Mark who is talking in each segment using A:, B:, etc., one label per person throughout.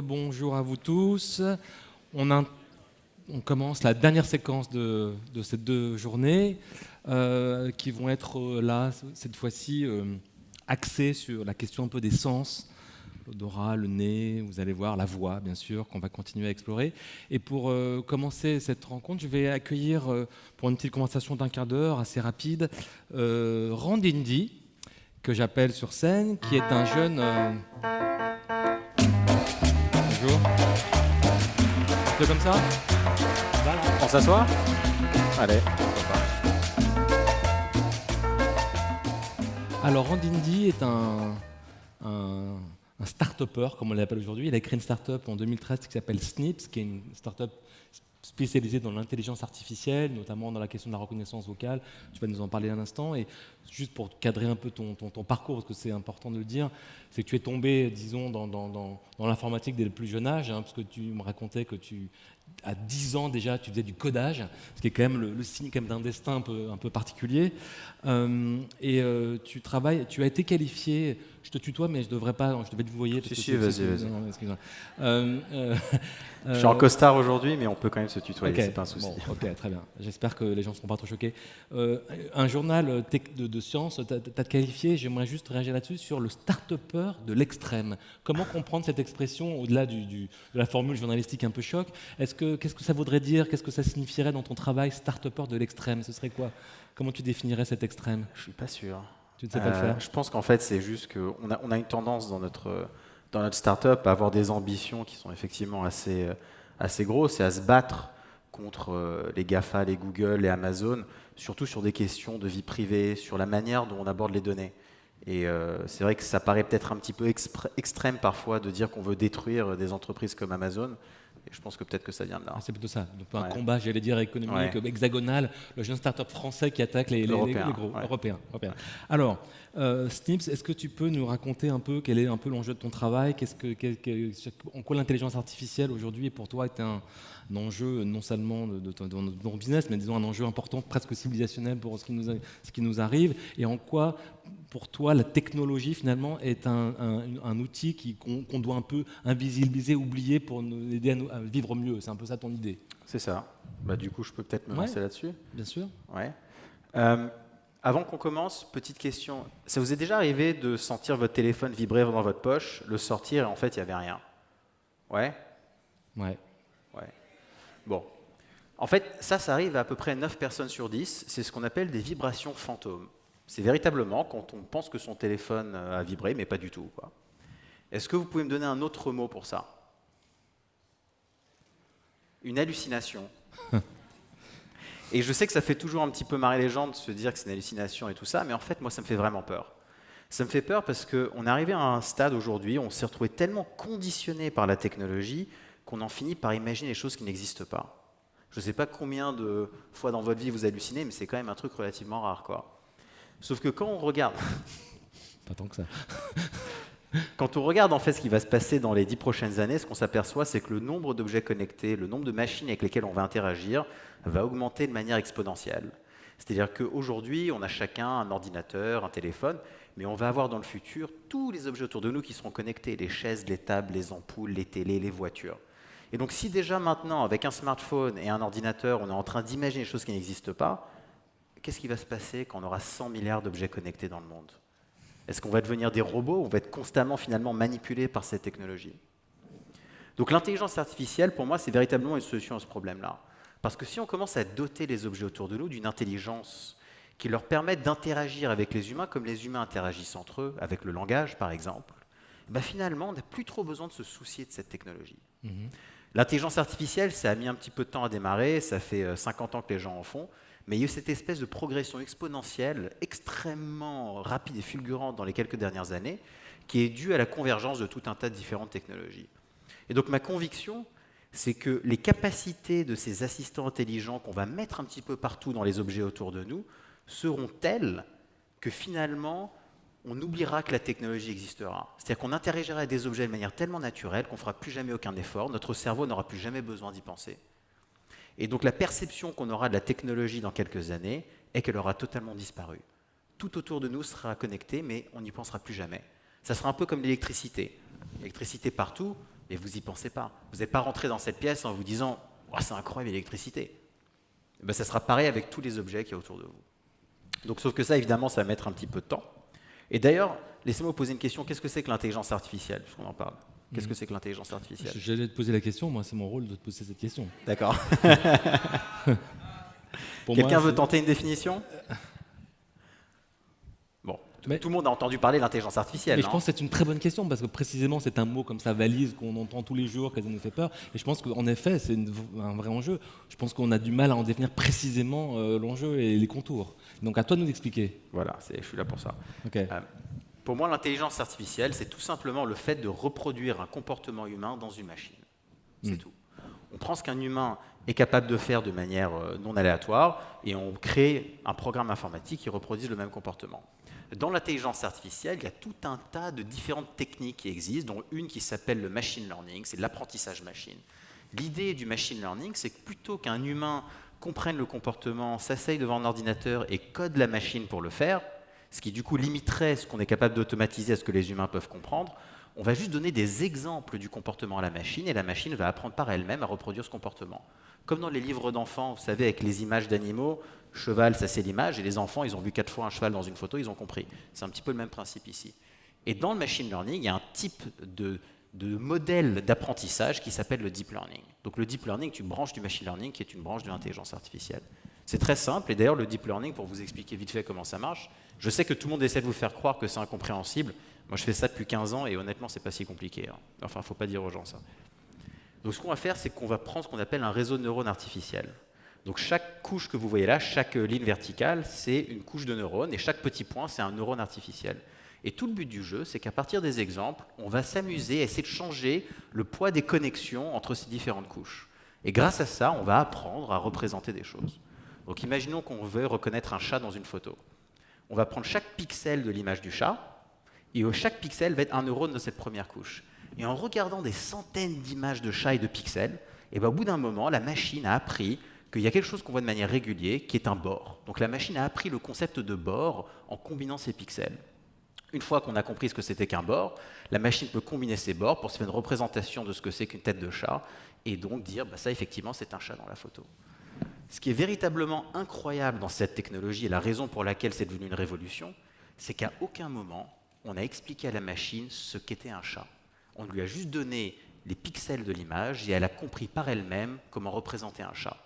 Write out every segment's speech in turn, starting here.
A: Bonjour à vous tous. On commence la dernière séquence de ces 2 journées qui vont être là, cette fois-ci, axées sur la question un peu des sens, l'odorat, le nez, vous allez voir, la voix, bien sûr, qu'on va continuer à explorer. Et pour commencer cette rencontre, je vais accueillir, pour une petite conversation d'1 quart d'heure, assez rapide, Randindi, que j'appelle sur scène, qui est un jeune... Bonjour. Un peu comme ça. Voilà.
B: On s'assoit ? Allez.
A: Alors, Randindi est un start-upper, comme on l'appelle aujourd'hui. Il a créé une start-up en 2013 qui s'appelle Snips, qui est une start-up spécialisée dans l'intelligence artificielle, notamment dans la question de la reconnaissance vocale. Tu vas nous en parler un instant. Et juste pour cadrer un peu ton parcours, parce que c'est important de le dire, c'est que tu es tombé, disons, dans l'informatique dès le plus jeune âge, parce que tu me racontais que à 10 ans déjà, tu faisais du codage, ce qui est quand même le signe quand même d'un destin un peu particulier. Tu as été qualifié, je te tutoie, mais je devais te voyer.
B: Si, vas-y.
A: Non, excuse-moi.
B: Je suis en costard aujourd'hui, mais on peut quand même se tutoyer,
A: okay,
B: c'est pas un souci.
A: Bon, ok, très bien. J'espère que les gens ne seront pas trop choqués. Un journal de sciences t'a qualifié, j'aimerais juste réagir là-dessus, sur le start-upper de l'extrême. Comment comprendre cette expression au-delà de la formule journalistique un peu choc? Qu'est-ce que ça voudrait dire? Qu'est-ce que ça signifierait dans ton travail, start-upper de l'extrême? Ce serait quoi? Comment tu définirais cet extrême?
B: Je suis pas sûr.
A: Tu ne sais pas le faire?
B: Je pense qu'en fait, c'est juste qu'on a une tendance dans notre start-up à avoir des ambitions qui sont effectivement assez grosses et à se battre contre les GAFA, les Google, les Amazon, surtout sur des questions de vie privée, sur la manière dont on aborde les données. Et c'est vrai que ça paraît peut-être un petit peu extrême parfois de dire qu'on veut détruire des entreprises comme Amazon. Et je pense que peut-être que ça vient de là.
A: C'est plutôt ça. Donc, un combat, j'allais dire, économique, hexagonal, le jeune start-up français qui attaque les gros européens. Alors, Snips, est-ce que tu peux nous raconter un peu quel est un peu l'enjeu de ton travail? En quoi l'intelligence artificielle aujourd'hui pour toi est un enjeu non seulement de ton business, mais disons un enjeu important, presque civilisationnel pour ce qui nous arrive, et en quoi pour toi, la technologie, finalement, est un outil qu'on doit un peu invisibiliser, oublier pour nous aider à vivre mieux. C'est un peu ça ton idée?
B: C'est ça. Du coup, je peux peut-être me lancer là-dessus.
A: Bien sûr.
B: Ouais. Avant qu'on commence, petite question. Ça vous est déjà arrivé de sentir votre téléphone vibrer dans votre poche, le sortir et en fait, il n'y avait rien? Ouais. Bon. En fait, ça arrive à peu près 9 personnes sur 10. C'est ce qu'on appelle des vibrations fantômes. C'est véritablement quand on pense que son téléphone a vibré, mais pas du tout, quoi. Est-ce que vous pouvez me donner un autre mot pour ça? Une hallucination. Et je sais que ça fait toujours un petit peu marrer les gens de se dire que c'est une hallucination et tout ça, mais en fait, moi, ça me fait vraiment peur. Ça me fait peur parce qu'on est arrivé à un stade aujourd'hui où on s'est retrouvé tellement conditionné par la technologie qu'on en finit par imaginer des choses qui n'existent pas. Je ne sais pas combien de fois dans votre vie vous hallucinez, mais c'est quand même un truc relativement rare, quoi. Sauf que quand on regarde...
A: Pas tant que ça.
B: Quand on regarde en fait ce qui va se passer dans les 10 prochaines années, ce qu'on s'aperçoit, c'est que le nombre d'objets connectés, le nombre de machines avec lesquelles on va interagir, va augmenter de manière exponentielle. C'est-à-dire qu'aujourd'hui, on a chacun un ordinateur, un téléphone, mais on va avoir dans le futur tous les objets autour de nous qui seront connectés, les chaises, les tables, les ampoules, les télés, les voitures. Et donc si déjà maintenant, avec un smartphone et un ordinateur, on est en train d'imaginer des choses qui n'existent pas, qu'est-ce qui va se passer quand on aura 100 milliards d'objets connectés dans le monde? Est-ce qu'on va devenir des robots ou on va être constamment finalement manipulé par cette technologie? Donc l'intelligence artificielle, pour moi, c'est véritablement une solution à ce problème-là. Parce que si on commence à doter les objets autour de nous d'une intelligence qui leur permette d'interagir avec les humains comme les humains interagissent entre eux, avec le langage par exemple, finalement, on n'a plus trop besoin de se soucier de cette technologie. L'intelligence artificielle, ça a mis un petit peu de temps à démarrer, ça fait 50 ans que les gens en font, mais il y a eu cette espèce de progression exponentielle, extrêmement rapide et fulgurante dans les quelques dernières années, qui est due à la convergence de tout un tas de différentes technologies. Et donc ma conviction, c'est que les capacités de ces assistants intelligents qu'on va mettre un petit peu partout dans les objets autour de nous seront telles que finalement, on oubliera que la technologie existera. C'est-à-dire qu'on interagira avec des objets de manière tellement naturelle qu'on ne fera plus jamais aucun effort, notre cerveau n'aura plus jamais besoin d'y penser. Et donc la perception qu'on aura de la technologie dans quelques années est qu'elle aura totalement disparu. Tout autour de nous sera connecté, mais on n'y pensera plus jamais. Ça sera un peu comme l'électricité. L'électricité partout, mais vous n'y pensez pas. Vous n'êtes pas rentré dans cette pièce en vous disant oh, « c'est incroyable l'électricité ». Ça sera pareil avec tous les objets qu'il y a autour de vous. Donc, sauf que ça, évidemment, ça va mettre un petit peu de temps. Et d'ailleurs, laissez-moi vous poser une question. Qu'est-ce que c'est que l'intelligence artificielle, puisqu'on en parle? Qu'est-ce que c'est que l'intelligence artificielle?
A: J'allais te poser la question, moi c'est mon rôle de te poser cette question.
B: D'accord. Quelqu'un veut tenter une définition? Bon, tout le monde a entendu parler de l'intelligence artificielle.
A: Mais je pense que c'est une très bonne question, parce que précisément c'est un mot comme ça valise qu'on entend tous les jours, qui nous fait peur. Et je pense qu'en effet, c'est un vrai enjeu. Je pense qu'on a du mal à en définir précisément l'enjeu et les contours. Donc à toi de nous expliquer.
B: Voilà, je suis là pour ça.
A: Okay.
B: Pour moi, l'intelligence artificielle, c'est tout simplement le fait de reproduire un comportement humain dans une machine. C'est tout. On prend ce qu'un humain est capable de faire de manière non aléatoire et on crée un programme informatique qui reproduise le même comportement. Dans l'intelligence artificielle, il y a tout un tas de différentes techniques qui existent, dont une qui s'appelle le machine learning, c'est de l'apprentissage machine. L'idée du machine learning, c'est que plutôt qu'un humain comprenne le comportement, s'asseye devant un ordinateur et code la machine pour le faire, ce qui du coup limiterait ce qu'on est capable d'automatiser à ce que les humains peuvent comprendre, on va juste donner des exemples du comportement à la machine et la machine va apprendre par elle-même à reproduire ce comportement. Comme dans les livres d'enfants, vous savez, avec les images d'animaux, cheval, ça c'est l'image, et les enfants, ils ont vu 4 fois un cheval dans une photo, ils ont compris. C'est un petit peu le même principe ici. Et dans le machine learning, il y a un type de modèle d'apprentissage qui s'appelle le deep learning. Donc le deep learning est une branche du machine learning qui est une branche de l'intelligence artificielle. C'est très simple, et d'ailleurs le deep learning, pour vous expliquer vite fait comment ça marche, je sais que tout le monde essaie de vous faire croire que c'est incompréhensible. Moi je fais ça depuis 15 ans et honnêtement c'est pas si compliqué. Enfin, il ne faut pas dire aux gens ça. Donc ce qu'on va faire, c'est qu'on va prendre ce qu'on appelle un réseau de neurones artificiels. Donc chaque couche que vous voyez là, chaque ligne verticale, c'est une couche de neurones, et chaque petit point, c'est un neurone artificiel. Et tout le but du jeu, c'est qu'à partir des exemples, on va s'amuser à essayer de changer le poids des connexions entre ces différentes couches. Et grâce à ça, on va apprendre à représenter des choses. Donc imaginons qu'on veut reconnaître un chat dans une photo. On va prendre chaque pixel de l'image du chat, et chaque pixel va être un neurone de cette première couche. Et en regardant des centaines d'images de chats et de pixels, et au bout d'un moment, la machine a appris qu'il y a quelque chose qu'on voit de manière régulière, qui est un bord. Donc la machine a appris le concept de bord en combinant ces pixels. Une fois qu'on a compris ce que c'était qu'un bord, la machine peut combiner ces bords pour se faire une représentation de ce que c'est qu'une tête de chat, et donc dire, ça effectivement c'est un chat dans la photo. Ce qui est véritablement incroyable dans cette technologie, et la raison pour laquelle c'est devenu une révolution, c'est qu'à aucun moment, on a expliqué à la machine ce qu'était un chat. On lui a juste donné les pixels de l'image, et elle a compris par elle-même comment représenter un chat.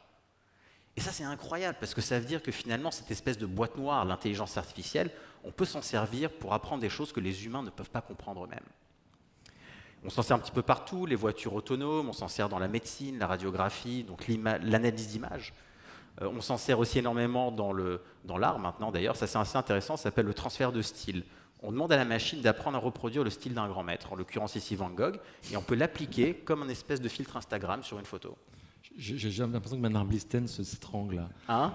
B: Et ça, c'est incroyable, parce que ça veut dire que finalement, cette espèce de boîte noire, l'intelligence artificielle, on peut s'en servir pour apprendre des choses que les humains ne peuvent pas comprendre eux-mêmes. On s'en sert un petit peu partout, les voitures autonomes, on s'en sert dans la médecine, la radiographie, donc l'analyse d'images. On s'en sert aussi énormément dans l'art maintenant, d'ailleurs, ça c'est assez intéressant, ça s'appelle le transfert de style. On demande à la machine d'apprendre à reproduire le style d'un grand maître, en l'occurrence ici Van Gogh, et on peut l'appliquer comme un espèce de filtre Instagram sur une photo.
A: J'ai l'impression que Manar Blisten s'étrangle là.
B: Hein?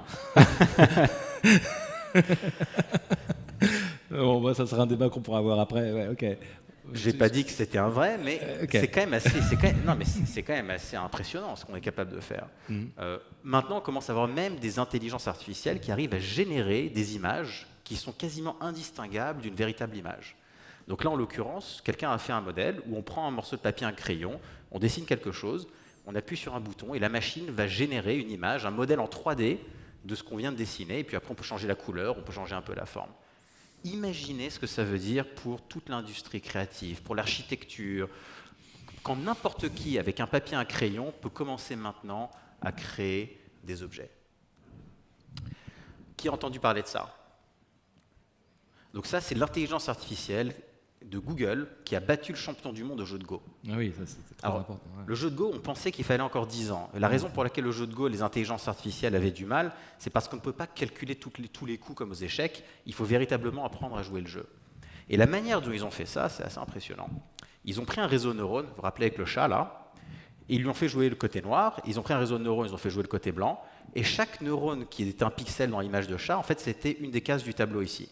A: Bon, ça sera un débat qu'on pourra avoir après. Ouais, ok.
B: J'ai pas dit que c'était un vrai, mais okay. c'est quand même assez impressionnant ce qu'on est capable de faire. Maintenant, on commence à avoir même des intelligences artificielles qui arrivent à générer des images qui sont quasiment indistinguables d'une véritable image. Donc là, en l'occurrence, quelqu'un a fait un modèle où on prend un morceau de papier, un crayon, on dessine quelque chose, on appuie sur un bouton et la machine va générer une image, un modèle en 3D de ce qu'on vient de dessiner, et puis après on peut changer la couleur, on peut changer un peu la forme. Imaginez ce que ça veut dire pour toute l'industrie créative, pour l'architecture, quand n'importe qui, avec un papier et un crayon, peut commencer maintenant à créer des objets. Qui a entendu parler de ça? Donc ça, c'est l'intelligence artificielle de Google qui a battu le champion du monde au jeu de Go.
A: Ah oui, ça c'était très important. Ouais.
B: Le jeu de Go, on pensait qu'il fallait encore 10 ans. Et la raison pour laquelle le jeu de Go, les intelligences artificielles avaient du mal, c'est parce qu'on ne peut pas calculer tous les coups comme aux échecs. Il faut véritablement apprendre à jouer le jeu. Et la manière dont ils ont fait ça, c'est assez impressionnant. Ils ont pris un réseau de neurones, vous vous rappelez avec le chat là, et ils lui ont fait jouer le côté noir. Ils ont pris un réseau de neurones, ils ont fait jouer le côté blanc. Et chaque neurone qui était un pixel dans l'image de chat, en fait, c'était une des cases du tableau ici.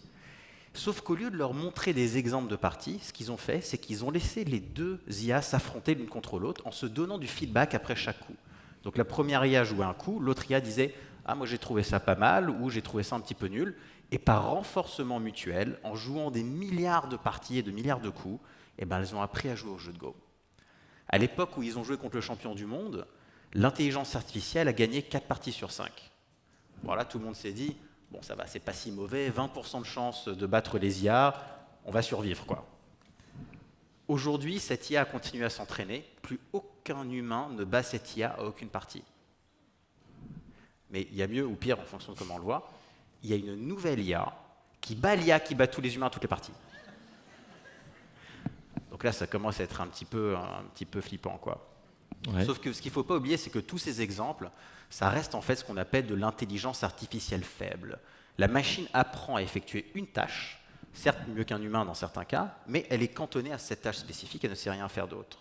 B: Sauf qu'au lieu de leur montrer des exemples de parties, ce qu'ils ont fait, c'est qu'ils ont laissé les deux IA s'affronter l'une contre l'autre en se donnant du feedback après chaque coup. Donc la première IA jouait un coup, l'autre IA disait « Ah, moi j'ai trouvé ça pas mal » ou « J'ai trouvé ça un petit peu nul ». Et par renforcement mutuel, en jouant des milliards de parties et de milliards de coups, elles ont appris à jouer au jeu de Go. À l'époque où ils ont joué contre le champion du monde, l'intelligence artificielle a gagné 4 parties sur 5. Voilà, tout le monde s'est dit, bon ça va, c'est pas si mauvais, 20% de chance de battre les IA, on va survivre quoi. Aujourd'hui, cette IA a continué à s'entraîner, plus aucun humain ne bat cette IA à aucune partie. Mais il y a mieux ou pire en fonction de comment on le voit, il y a une nouvelle IA qui bat l'IA qui bat tous les humains à toutes les parties. Donc là, ça commence à être un petit peu flippant, quoi. Ouais. Sauf que ce qu'il ne faut pas oublier, c'est que tous ces exemples, ça reste en fait ce qu'on appelle de l'intelligence artificielle faible. La machine apprend à effectuer une tâche, certes mieux qu'un humain dans certains cas, mais elle est cantonnée à cette tâche spécifique, elle ne sait rien faire d'autre.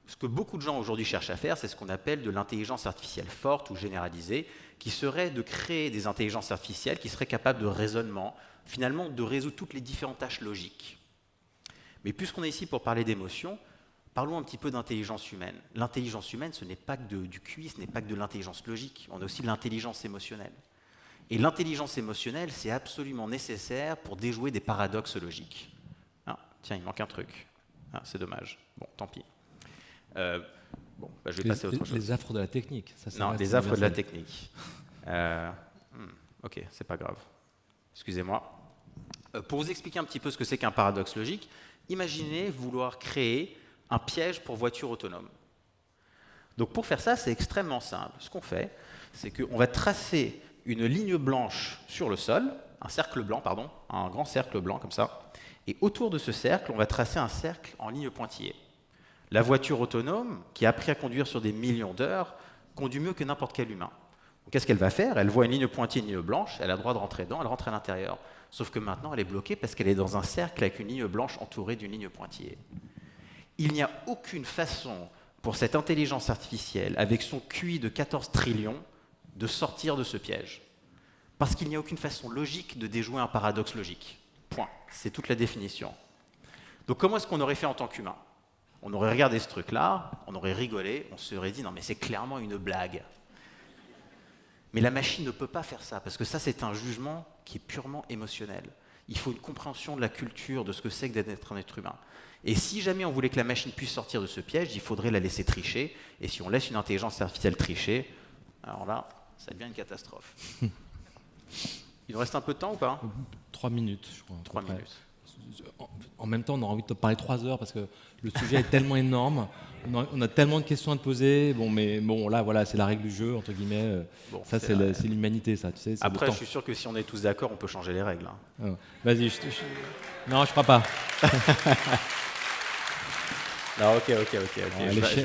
B: Ce que beaucoup de gens aujourd'hui cherchent à faire, c'est ce qu'on appelle de l'intelligence artificielle forte ou généralisée, qui serait de créer des intelligences artificielles qui seraient capables de raisonnement, finalement de résoudre toutes les différentes tâches logiques. Mais puisqu'on est ici pour parler d'émotions, parlons un petit peu d'intelligence humaine. L'intelligence humaine, ce n'est pas que du QI, ce n'est pas que de l'intelligence logique, on a aussi de l'intelligence émotionnelle. Et l'intelligence émotionnelle, c'est absolument nécessaire pour déjouer des paradoxes logiques. Ah, tiens, il manque un truc. Ah, c'est dommage. Bon, tant pis. Je vais passer à autre chose.
A: Les affres de la technique.
B: Non, les affres de la technique. Ok, c'est pas grave. Excusez-moi. Pour vous expliquer un petit peu ce que c'est qu'un paradoxe logique, imaginez vouloir créer un piège pour voiture autonome. Donc pour faire ça, c'est extrêmement simple. Ce qu'on fait, c'est qu'on va tracer une ligne blanche sur le sol, un grand cercle blanc comme ça, et autour de ce cercle, on va tracer un cercle en ligne pointillée. La voiture autonome, qui a appris à conduire sur des millions d'heures, conduit mieux que n'importe quel humain. Qu'est-ce qu'elle va faire? Elle voit une ligne pointillée, une ligne blanche, elle a le droit de rentrer dedans, elle rentre à l'intérieur. Sauf que maintenant, elle est bloquée parce qu'elle est dans un cercle avec une ligne blanche entourée d'une ligne pointillée. Il n'y a aucune façon pour cette intelligence artificielle, avec son QI de 14 trillions, de sortir de ce piège. Parce qu'il n'y a aucune façon logique de déjouer un paradoxe logique. Point. C'est toute la définition. Donc comment est-ce qu'on aurait fait en tant qu'humain? On aurait regardé ce truc-là, on aurait rigolé, on se serait dit « non mais c'est clairement une blague ». Mais la machine ne peut pas faire ça, parce que ça c'est un jugement qui est purement émotionnel. Il faut une compréhension de la culture, de ce que c'est que d'être un être humain. Et si jamais on voulait que la machine puisse sortir de ce piège, il faudrait la laisser tricher, et si on laisse une intelligence artificielle tricher, alors là, ça devient une catastrophe. Il nous reste un peu de temps ou pas?
A: 3 minutes, je crois.
B: 3 minutes.
A: En même temps, on a envie de te parler 3 heures parce que le sujet est tellement énorme. On a tellement de questions à te poser. Mais là, voilà, c'est la règle du jeu, entre guillemets. Bon, ça, c'est l'humanité, ça. Tu sais,
B: après, je suis sûr que si on est tous d'accord, on peut changer les règles. Hein.
A: Vas-y. Non, je crois pas.
B: Non, ok.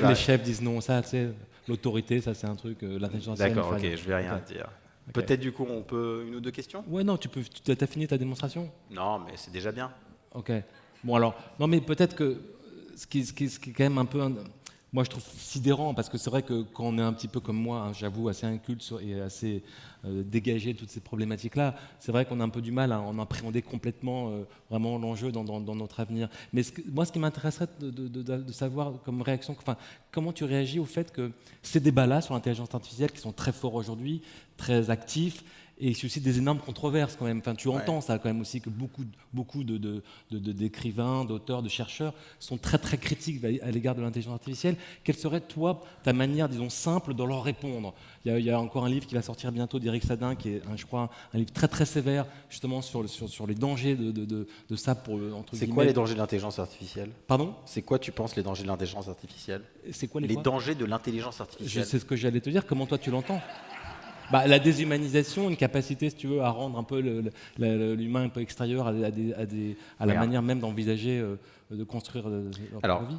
A: Les chefs disent non, ça, tu sais, l'autorité, ça, c'est un truc. L'intelligence artificielle.
B: D'accord, ok, je vais rien dire. Okay. Peut-être du coup, on peut une ou deux questions?
A: Ouais, non, tu as fini ta démonstration?
B: Non, mais c'est déjà bien.
A: Ok. Bon alors, non mais peut-être que ce qui est quand même un peu, moi je trouve sidérant, parce que c'est vrai que quand on est un petit peu comme moi, hein, j'avoue, assez inculte et assez dégagé de toutes ces problématiques-là, c'est vrai qu'on a un peu du mal à en appréhender complètement vraiment l'enjeu dans notre avenir. Mais moi, ce qui m'intéresserait de savoir comme réaction, comment tu réagis au fait que ces débats-là sur l'intelligence artificielle, qui sont très forts aujourd'hui, très actifs, et suscite des énormes controverses quand même. Enfin, tu entends ça quand même aussi, que beaucoup d'écrivains, d'auteurs, de chercheurs sont très très critiques à l'égard de l'intelligence artificielle. Quelle serait, toi, ta manière, disons, simple de leur répondre? Il y a encore un livre qui va sortir bientôt d'Éric Sadin, qui est, je crois, un livre très très sévère, justement, sur les dangers de ça pour, entre guillemets.
B: C'est quoi les dangers de l'intelligence artificielle?
A: Pardon?
B: C'est quoi, tu penses, les dangers de l'intelligence artificielle?
A: C'est quoi
B: les dangers de l'intelligence artificielle?
A: C'est ce que j'allais te dire. Comment toi tu l'entends? La déshumanisation, une capacité, si tu veux, à rendre un peu l'humain un peu extérieur à la manière même d'envisager, de construire leur vie.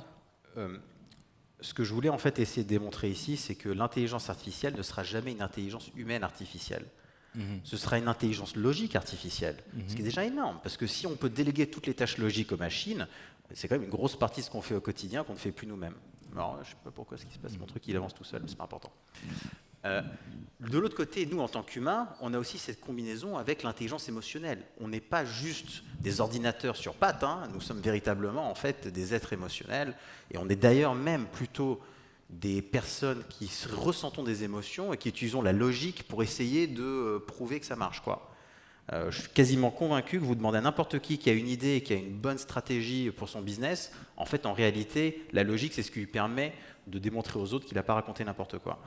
B: Ce que je voulais en fait essayer de démontrer ici, c'est que l'intelligence artificielle ne sera jamais une intelligence humaine artificielle. Ce sera une intelligence logique artificielle, ce qui est déjà énorme, parce que si on peut déléguer toutes les tâches logiques aux machines, c'est quand même une grosse partie de ce qu'on fait au quotidien qu'on ne fait plus nous-mêmes. Alors, je ne sais pas pourquoi ce qui se passe, mon truc il avance tout seul, mais c'est pas important. De l'autre côté, nous, en tant qu'humains, on a aussi cette combinaison avec l'intelligence émotionnelle. On n'est pas juste des ordinateurs sur pattes, hein. Nous sommes véritablement en fait des êtres émotionnels, et on est d'ailleurs même plutôt des personnes qui ressentons des émotions et qui utilisons la logique pour essayer de prouver que ça marche, quoi. Je suis quasiment convaincu que vous demandez à n'importe qui a une idée et qui a une bonne stratégie pour son business, en fait, en réalité, la logique, c'est ce qui lui permet de démontrer aux autres qu'il n'a pas raconté n'importe quoi.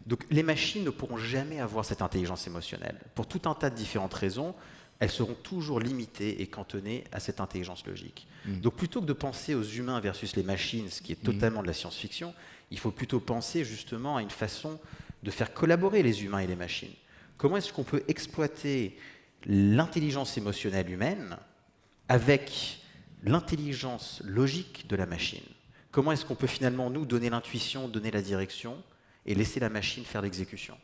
B: Donc les machines ne pourront jamais avoir cette intelligence émotionnelle. Pour tout un tas de différentes raisons, elles seront toujours limitées et cantonnées à cette intelligence logique. Donc plutôt que de penser aux humains versus les machines, ce qui est totalement de la science-fiction, il faut plutôt penser justement à une façon de faire collaborer les humains et les machines. Comment est-ce qu'on peut exploiter l'intelligence émotionnelle humaine avec l'intelligence logique de la machine? Comment est-ce qu'on peut finalement nous donner l'intuition, donner la direction et laisser la machine faire l'exécution?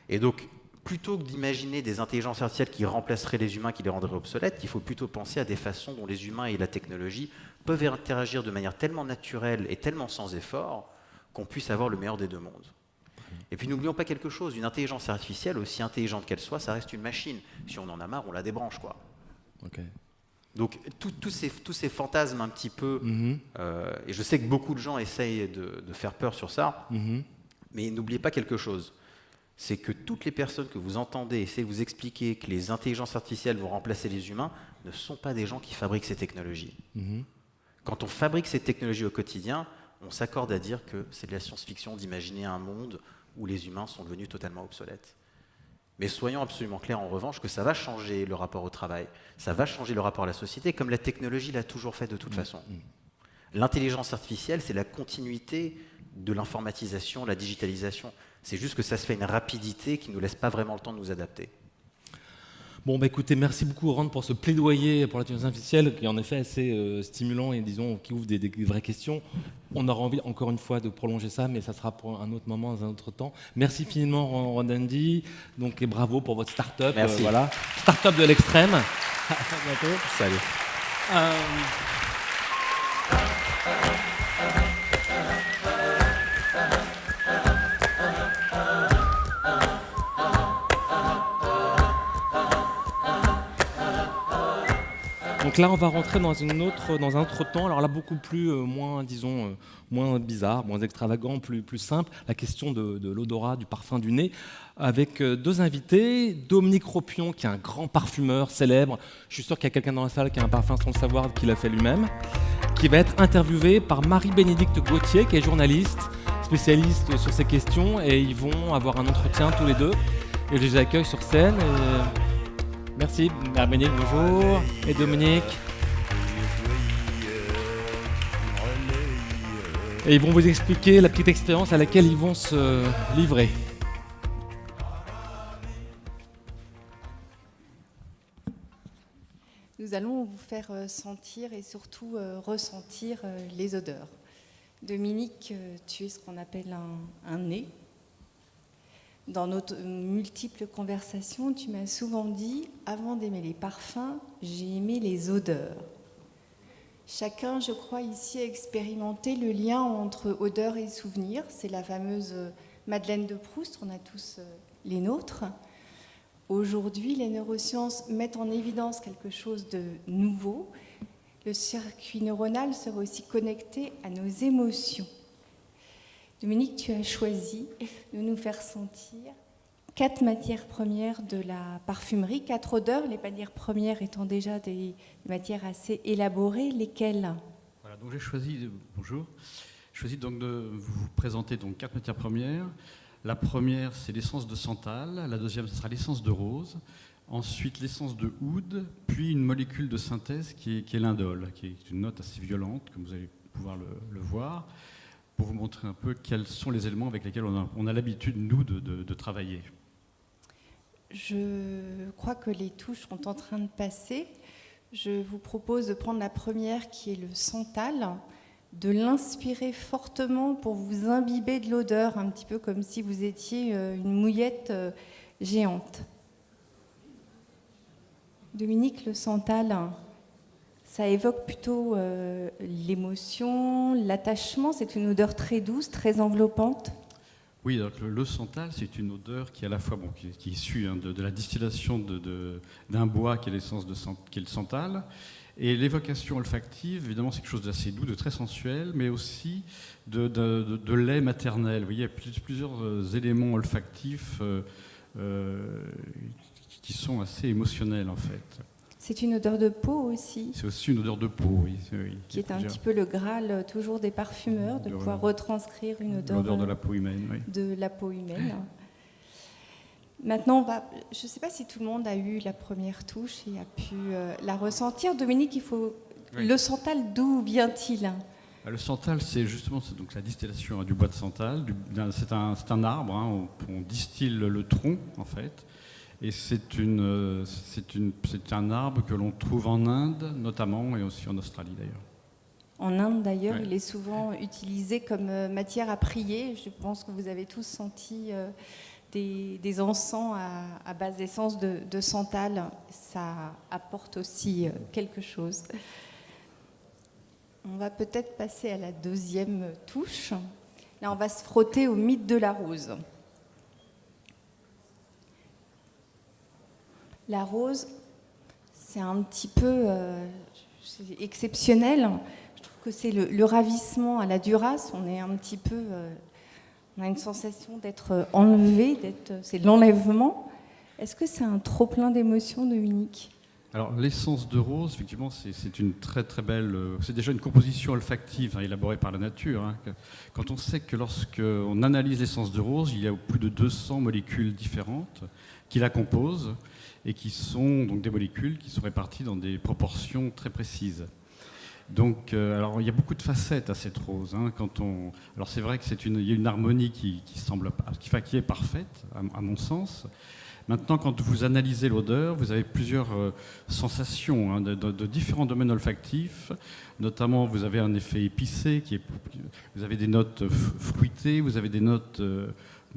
B: Et donc, plutôt que d'imaginer des intelligences artificielles qui remplaceraient les humains, qui les rendraient obsolètes, il faut plutôt penser à des façons dont les humains et la technologie peuvent interagir de manière tellement naturelle et tellement sans effort qu'on puisse avoir le meilleur des deux mondes. Et puis n'oublions pas quelque chose, une intelligence artificielle, aussi intelligente qu'elle soit, ça reste une machine. Si on en a marre, on la débranche, quoi.
A: Okay.
B: Donc tous ces fantasmes un petit peu, et je sais que beaucoup de gens essayent de faire peur sur ça, mais n'oubliez pas quelque chose, c'est que toutes les personnes que vous entendez essayer de vous expliquer que les intelligences artificielles vont remplacer les humains ne sont pas des gens qui fabriquent ces technologies. Quand on fabrique ces technologies au quotidien, on s'accorde à dire que c'est de la science-fiction d'imaginer un monde où les humains sont devenus totalement obsolètes. Mais soyons absolument clairs en revanche que ça va changer le rapport au travail, ça va changer le rapport à la société, comme la technologie l'a toujours fait de toute façon. L'intelligence artificielle, c'est la continuité de l'informatisation, la digitalisation. C'est juste que ça se fait à une rapidité qui ne nous laisse pas vraiment le temps de nous adapter.
A: Bon, bah écoutez, merci beaucoup, Rand, pour ce plaidoyer pour l'intelligence artificielle qui est en effet assez stimulant et disons qui ouvre des vraies questions. On aura envie, encore une fois, de prolonger ça, mais ça sera pour un autre moment, dans un autre temps. Merci infiniment, Rand Andy, donc, et bravo pour votre start-up.
B: Merci.
A: Voilà. Start-up de l'extrême. À bientôt.
B: Salut.
A: Donc là, on va rentrer dans un autre temps. Alors là, beaucoup plus, moins bizarre, moins extravagant, plus simple. La question de l'odorat, du parfum du nez, avec deux invités. Dominique Ropion, qui est un grand parfumeur célèbre. Je suis sûr qu'il y a quelqu'un dans la salle qui a un parfum sans le savoir, qui l'a fait lui-même. Qui va être interviewé par Marie-Bénédicte Gauthier, qui est journaliste, spécialiste sur ces questions. Et ils vont avoir un entretien tous les deux. Et je les accueille sur scène. Merci, Dominique, bonjour. Et Dominique. Et ils vont vous expliquer la petite expérience à laquelle ils vont se livrer.
C: Nous allons vous faire sentir et surtout ressentir les odeurs. Dominique, tu es ce qu'on appelle un nez. Dans nos multiples conversations, tu m'as souvent dit, avant d'aimer les parfums, j'ai aimé les odeurs. Chacun, je crois, ici a expérimenté le lien entre odeur et souvenir. C'est la fameuse Madeleine de Proust, on a tous les nôtres. Aujourd'hui, les neurosciences mettent en évidence quelque chose de nouveau. Le circuit neuronal sera aussi connecté à nos émotions. Dominique, tu as choisi de nous faire sentir 4 matières premières de la parfumerie, 4 odeurs, les matières premières étant déjà des matières assez élaborées. Lesquelles ?
D: Voilà, donc j'ai choisi, bonjour, donc de vous présenter donc 4 matières premières. La première, c'est l'essence de santal. La deuxième, ce sera l'essence de rose. Ensuite, l'essence de oud, puis une molécule de synthèse qui est l'indole, qui est une note assez violente, comme vous allez pouvoir le voir, pour vous montrer un peu quels sont les éléments avec lesquels on a l'habitude, nous, de travailler.
C: Je crois que les touches sont en train de passer. Je vous propose de prendre la première, qui est le santal, de l'inspirer fortement pour vous imbiber de l'odeur, un petit peu comme si vous étiez une mouillette géante. Dominique, le santal, ça évoque plutôt l'émotion, l'attachement. C'est une odeur très douce, très enveloppante.
D: Oui, donc le santal, c'est une odeur qui est à la fois qui est issue de la distillation d'un bois qui est l'essence qui est le santal. Et l'évocation olfactive, évidemment, c'est quelque chose d'assez doux, de très sensuel, mais aussi de lait maternel. Vous voyez, il y a plusieurs éléments olfactifs qui sont assez émotionnelles en fait.
C: C'est une odeur de peau aussi.
D: C'est aussi une odeur de peau, oui.
C: Qui est un petit peu le Graal toujours des parfumeurs, de pouvoir retranscrire une odeur
D: de la peau humaine. Oui.
C: De la peau humaine. Maintenant, je ne sais pas si tout le monde a eu la première touche et a pu la ressentir. Dominique, le santal, d'où vient-il ?
D: Le santal, c'est justement donc la distillation du bois de santal. C'est un arbre, hein, on distille le tronc, en fait. Et c'est un arbre que l'on trouve en Inde, notamment, et aussi en Australie, d'ailleurs.
C: En Inde, d'ailleurs, il est souvent utilisé comme matière à prier. Je pense que vous avez tous senti des encens à base d'essence de santal. Ça apporte aussi quelque chose. On va peut-être passer à la deuxième touche. Là, on va se frotter au mythe de la rose. La rose, c'est un petit peu exceptionnel. Je trouve que c'est le ravissement à la Duras. On est un petit peu, on a une sensation d'être enlevé, c'est l'enlèvement. Est-ce que c'est un trop plein d'émotions, Dominique ?
D: Alors l'essence de rose, effectivement, c'est une très très belle. C'est déjà une composition olfactive élaborée par la nature. Hein. Quand on sait que lorsqu'on analyse l'essence de rose, il y a plus de 200 molécules différentes qui la composent et qui sont donc des molécules qui sont réparties dans des proportions très précises. Donc, alors il y a beaucoup de facettes à cette rose. Hein, alors c'est vrai qu'il y a une harmonie qui est parfaite, à mon sens. Maintenant, quand vous analysez l'odeur, vous avez plusieurs sensations de différents domaines olfactifs. Notamment, vous avez un effet épicé, vous avez des notes fruitées, vous avez des notes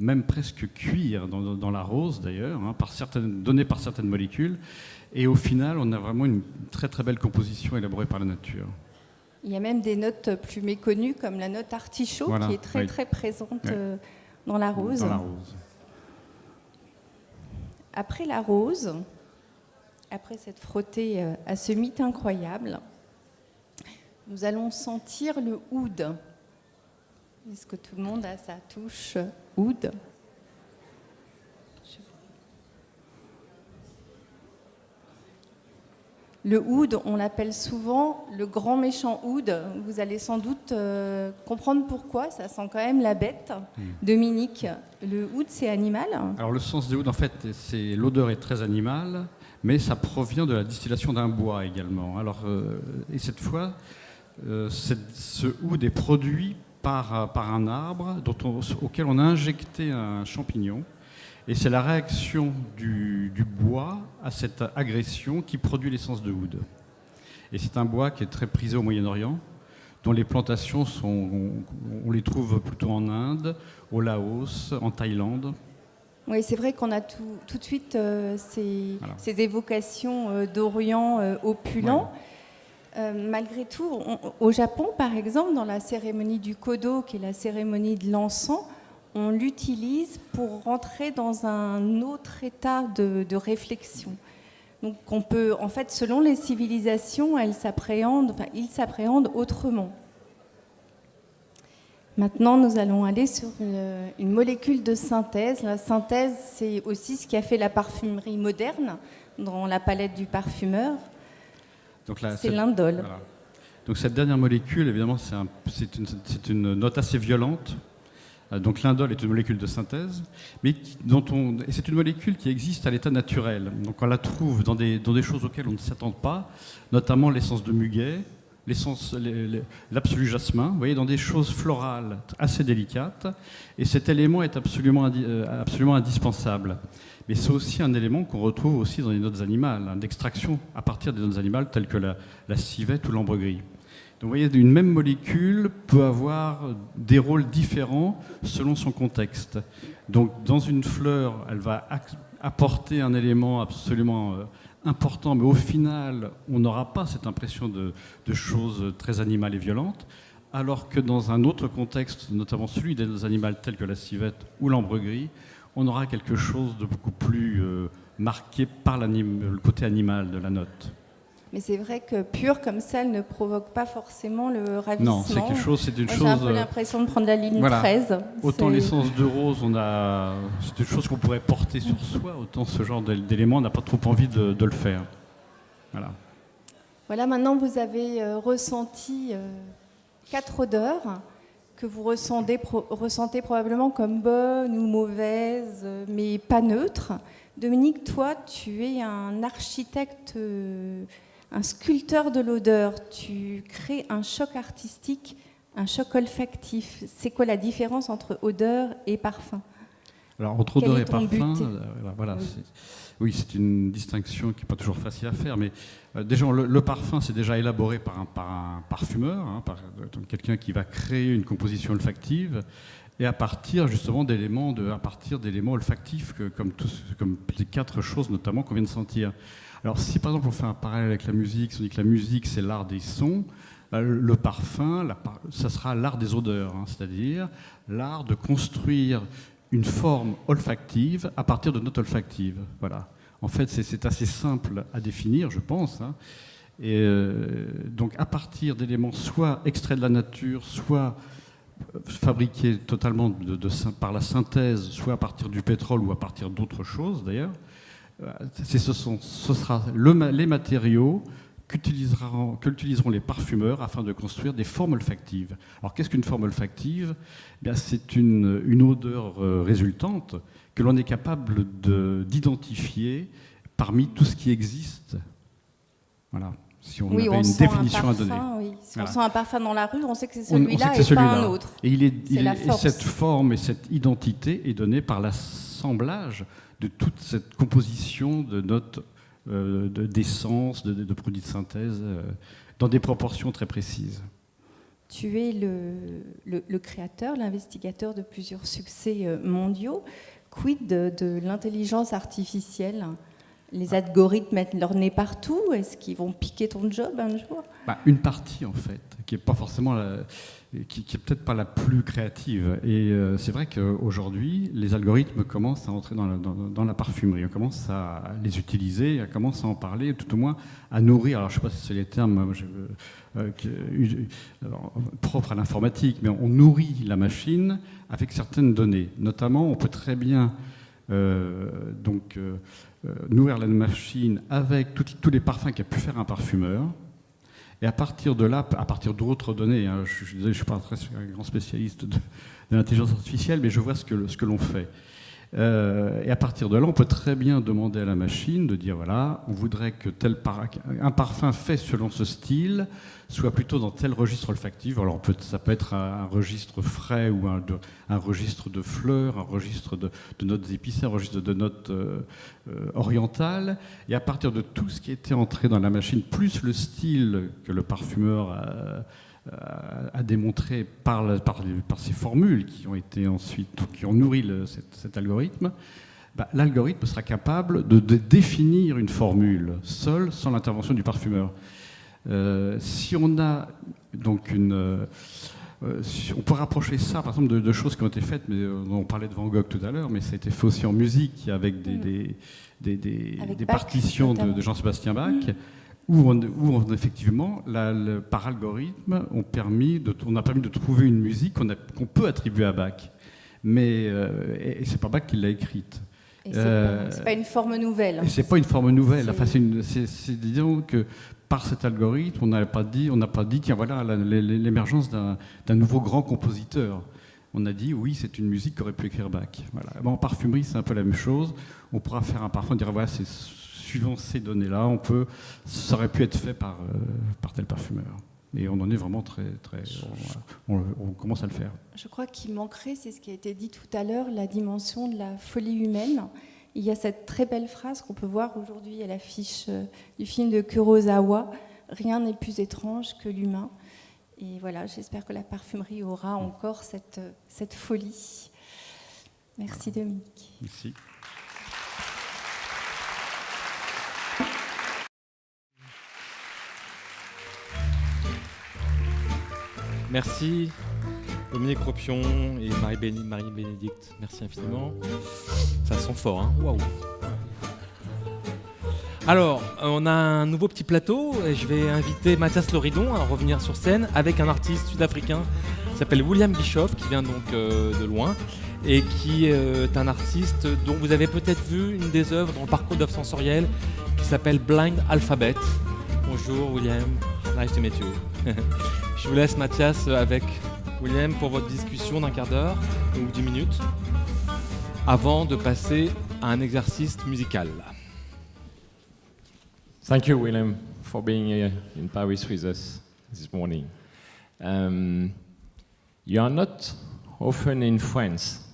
D: même presque cuir dans la rose d'ailleurs, hein, données par certaines molécules. Et au final, on a vraiment une très très belle composition élaborée par la nature.
C: Il y a même des notes plus méconnues, comme la note artichaut, qui est très très présente dans la rose. Après la rose, après s'être frotté à ce mythe incroyable, nous allons sentir le oud. Est-ce que tout le monde a sa touche oud ? Le oud, on l'appelle souvent le grand méchant oud. Vous allez sans doute comprendre pourquoi. Ça sent quand même la bête. Dominique, le oud, c'est animal ?
D: Alors le sens du oud, en fait, l'odeur est très animale, mais ça provient de la distillation d'un bois également. Alors, et cette fois, ce oud est produit par un arbre auquel on a injecté un champignon. Et c'est la réaction du bois à cette agression qui produit l'essence de oud. Et c'est un bois qui est très prisé au Moyen-Orient, dont les plantations on les trouve plutôt en Inde, au Laos, en Thaïlande.
C: Oui, c'est vrai qu'on a tout de suite ces évocations d'Orient opulent. Ouais. Malgré tout, au Japon, par exemple, dans la cérémonie du Kodo, qui est la cérémonie de l'encens, on l'utilise pour rentrer dans un autre état de réflexion. Donc on peut, en fait, selon les civilisations, ils s'appréhendent autrement. Maintenant, nous allons aller sur une molécule de synthèse. La synthèse, c'est aussi ce qui a fait la parfumerie moderne dans la palette du parfumeur. C'est l'indole. Voilà.
D: Donc cette dernière molécule, évidemment, c'est une note assez violente. Donc l'indole est une molécule de synthèse, mais et c'est une molécule qui existe à l'état naturel. Donc on la trouve dans des choses auxquelles on ne s'attend pas, notamment l'essence de muguet, l'absolu jasmin, vous voyez, dans des choses florales assez délicates. Et cet élément est absolument indispensable. Mais c'est aussi un élément qu'on retrouve aussi dans les notes animales, d'extraction à partir des notes animales telles que la civette ou l'ambre gris. Donc vous voyez, une même molécule peut avoir des rôles différents selon son contexte. Donc dans une fleur, elle va apporter un élément absolument important, mais au final, on n'aura pas cette impression de choses très animales et violentes, alors que dans un autre contexte, notamment celui des animaux tels que la civette ou l'ambre gris, on aura quelque chose de beaucoup plus marqué par le côté animal de la note.
C: Mais c'est vrai que pure comme ça, elle ne provoque pas forcément le ravissement.
D: Non, c'est quelque chose, c'est une chose.
C: J'ai un peu l'impression de prendre la ligne 13.
D: Autant l'essence de rose, c'est une chose qu'on pourrait porter sur soi, autant ce genre d'élément, on n'a pas trop envie de le faire. Voilà.
C: Voilà, maintenant vous avez ressenti 4 odeurs que vous ressentez probablement comme bonnes ou mauvaises, mais pas neutres. Dominique, toi, tu es un architecte, un sculpteur de l'odeur. Tu crées un choc artistique, un choc olfactif. C'est quoi la différence entre odeur et parfum ?
D: Alors, entre odeur et parfum, voilà, oui, c'est une distinction qui n'est pas toujours facile à faire, mais déjà, le parfum, c'est déjà élaboré par un parfumeur, par quelqu'un qui va créer une composition olfactive, et à partir justement d'éléments olfactifs, comme les 4 choses notamment qu'on vient de sentir. Alors, si par exemple on fait un parallèle avec la musique, si on dit que la musique c'est l'art des sons, le parfum, ça sera l'art des odeurs, c'est-à-dire l'art de construire une forme olfactive à partir de notes olfactives. Voilà. En fait, c'est assez simple à définir, je pense. Et donc, à partir d'éléments soit extraits de la nature, soit fabriqués totalement par la synthèse, soit à partir du pétrole ou à partir d'autres choses, d'ailleurs, ce sera les matériaux qu'utiliseront les parfumeurs afin de construire des formes olfactives. Alors, qu'est-ce qu'une forme olfactive ? C'est une odeur résultante que l'on est capable d'identifier parmi tout ce qui existe. Voilà. Si on avait une définition à donner.
C: Oui. Si on sent un parfum dans la rue, on sait que c'est celui-là et pas un autre.
D: Et cette forme et cette identité est donnée par l'assemblage de toute cette composition de notes d'essence, de produits de synthèse, dans des proportions très précises.
C: Tu es le créateur, l'investigateur de plusieurs succès mondiaux. Quid de l'intelligence artificielle ? Les algorithmes mettent leur nez partout. Est-ce qu'ils vont piquer ton job un jour ?
D: Une partie, en fait, qui n'est pas forcément qui est peut-être pas la plus créative. Et c'est vrai qu'aujourd'hui, les algorithmes commencent à entrer dans la parfumerie. On commence à les utiliser, on commence à en parler, tout au moins à nourrir. Alors, je ne sais pas si c'est les termes propres à l'informatique, mais on nourrit la machine avec certaines données. Notamment, on peut très bien nourrir la machine avec tous les parfums qu'a pu faire un parfumeur. Et à partir de là, à partir d'autres données, je suis désolé, je ne suis pas un grand spécialiste de l'intelligence artificielle, mais je vois ce que l'on fait. Et à partir de là, on peut très bien demander à la machine de dire, voilà, on voudrait que un parfum fait selon ce style soit plutôt dans tel registre olfactif. Alors ça peut être un registre frais ou un registre de fleurs, un registre de notes épicées, un registre de notes orientales. Et à partir de tout ce qui était entré dans la machine, plus le style que le parfumeur a démontré par ces formules qui ont nourri cet algorithme, l'algorithme sera capable de définir une formule seul, sans l'intervention du parfumeur. Si on a donc on peut rapprocher ça, par exemple, de choses qui ont été faites, mais on parlait de Van Gogh tout à l'heure, mais ça a été fait aussi en musique avec des partitions de Jean-Sébastien Bach. Où effectivement, par algorithme, on a permis de trouver une musique qu'on peut attribuer à Bach. Mais et c'est pas Bach qui l'a écriite.
C: Et c'est pas une forme nouvelle.
D: C'est pas une forme nouvelle. Enfin, disons que par cet algorithme, on n'a pas dit tiens voilà l'émergence d'un nouveau grand compositeur. On a dit oui, c'est une musique qu'aurait pu écrire Bach. Voilà. En parfumerie, c'est un peu la même chose. On pourra faire un parfum, dire voilà, c'est suivant ces données-là, ça aurait pu être fait par tel parfumeur. Et on en est vraiment on commence à le faire.
C: Je crois qu'il manquerait, c'est ce qui a été dit tout à l'heure, la dimension de la folie humaine. Il y a cette très belle phrase qu'on peut voir aujourd'hui à l'affiche du film de Kurosawa, « Rien n'est plus étrange que l'humain ». Et voilà, j'espère que la parfumerie aura encore cette folie. Merci Dominique.
D: Merci.
A: Merci Dominique Ropion et Marie-Bénédicte. Merci infiniment. Ça sent fort, hein. Waouh. Alors, on a un nouveau petit plateau et je vais inviter Mathias Loridon à revenir sur scène avec un artiste sud-africain qui s'appelle William Bischoff, qui vient donc de loin et qui est un artiste dont vous avez peut-être vu une des œuvres dans le parcours d'œuvres sensorielles qui s'appelle Blind Alphabet. Bonjour William, nice to meet you. Je vous laisse Mathias avec William pour votre discussion d'1 quart d'heure ou 10 minutes avant de passer à un exercice musical.
E: Thank you, William, for being here in Paris with us this morning. You are not often in France.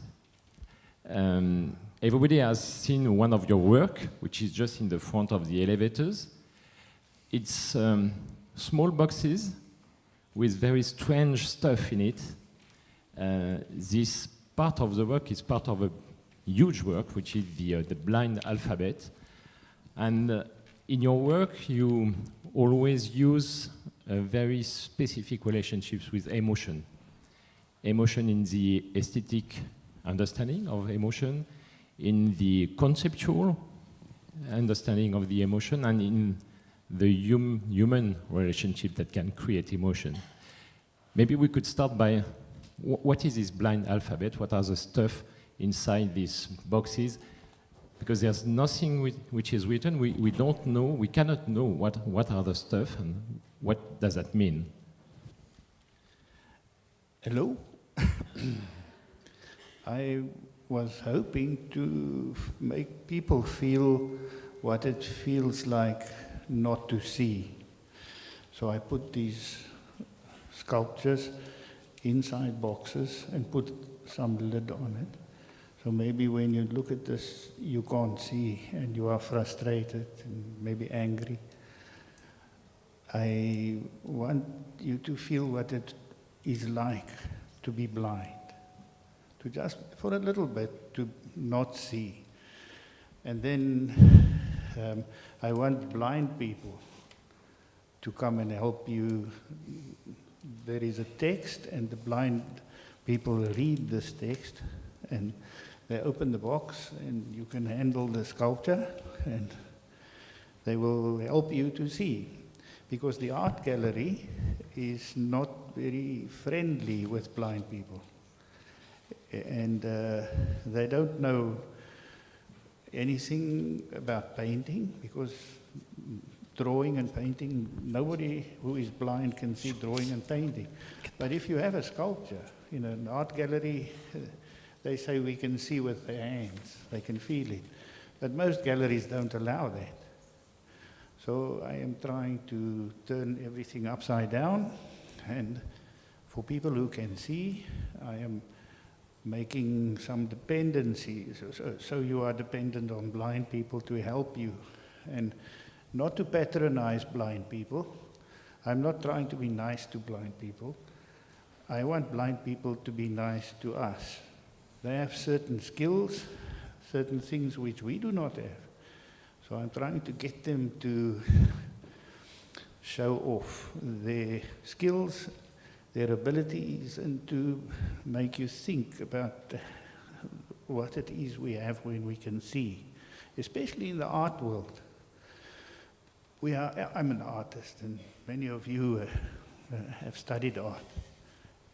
E: Everybody has seen one of your work, which is just in the front of the elevators. It's small boxes with very strange stuff in it. This part of the work is part of a huge work, which is the blind alphabet. And in your work, you always use very specific relationships with emotion. Emotion in the aesthetic understanding of emotion, in the conceptual understanding of the emotion, and in the human relationship that can create emotion. Maybe we could start by what is this blind alphabet? What are the stuff inside these boxes? Because there's nothing which is written. We don't know, we cannot know what are the stuff and what does that mean.
F: Hello. I was hoping to make people feel what it feels like not to see. So I put these sculptures inside boxes and put some lid on it. So maybe when you look at this, you can't see and you are frustrated and maybe angry. I want you to feel what it is like to be blind, to just for a little bit to not see. And then I want blind people to come and help you. There is a text and the blind people read this text and they open the box and you can handle the sculpture and they will help you to see. Because the art gallery is not very friendly with blind people. And they don't know anything about painting because drawing and painting, nobody who is blind can see drawing and painting. But if you have a sculpture in an art gallery, they say we can see with their hands, they can feel it. But most galleries don't allow that. So I am trying to turn everything upside down, and for people who can see, I am making some dependency. So you are dependent on blind people to help you, and not to patronize blind people. I'm not trying to be nice to blind people. I want blind people to be nice to us. They have certain skills, certain things which we do not have. So I'm trying to get them to show off their skills, their abilities, and to make you think about what it is we have when we can see, especially in the art world. I'm an artist, and many of you have studied art.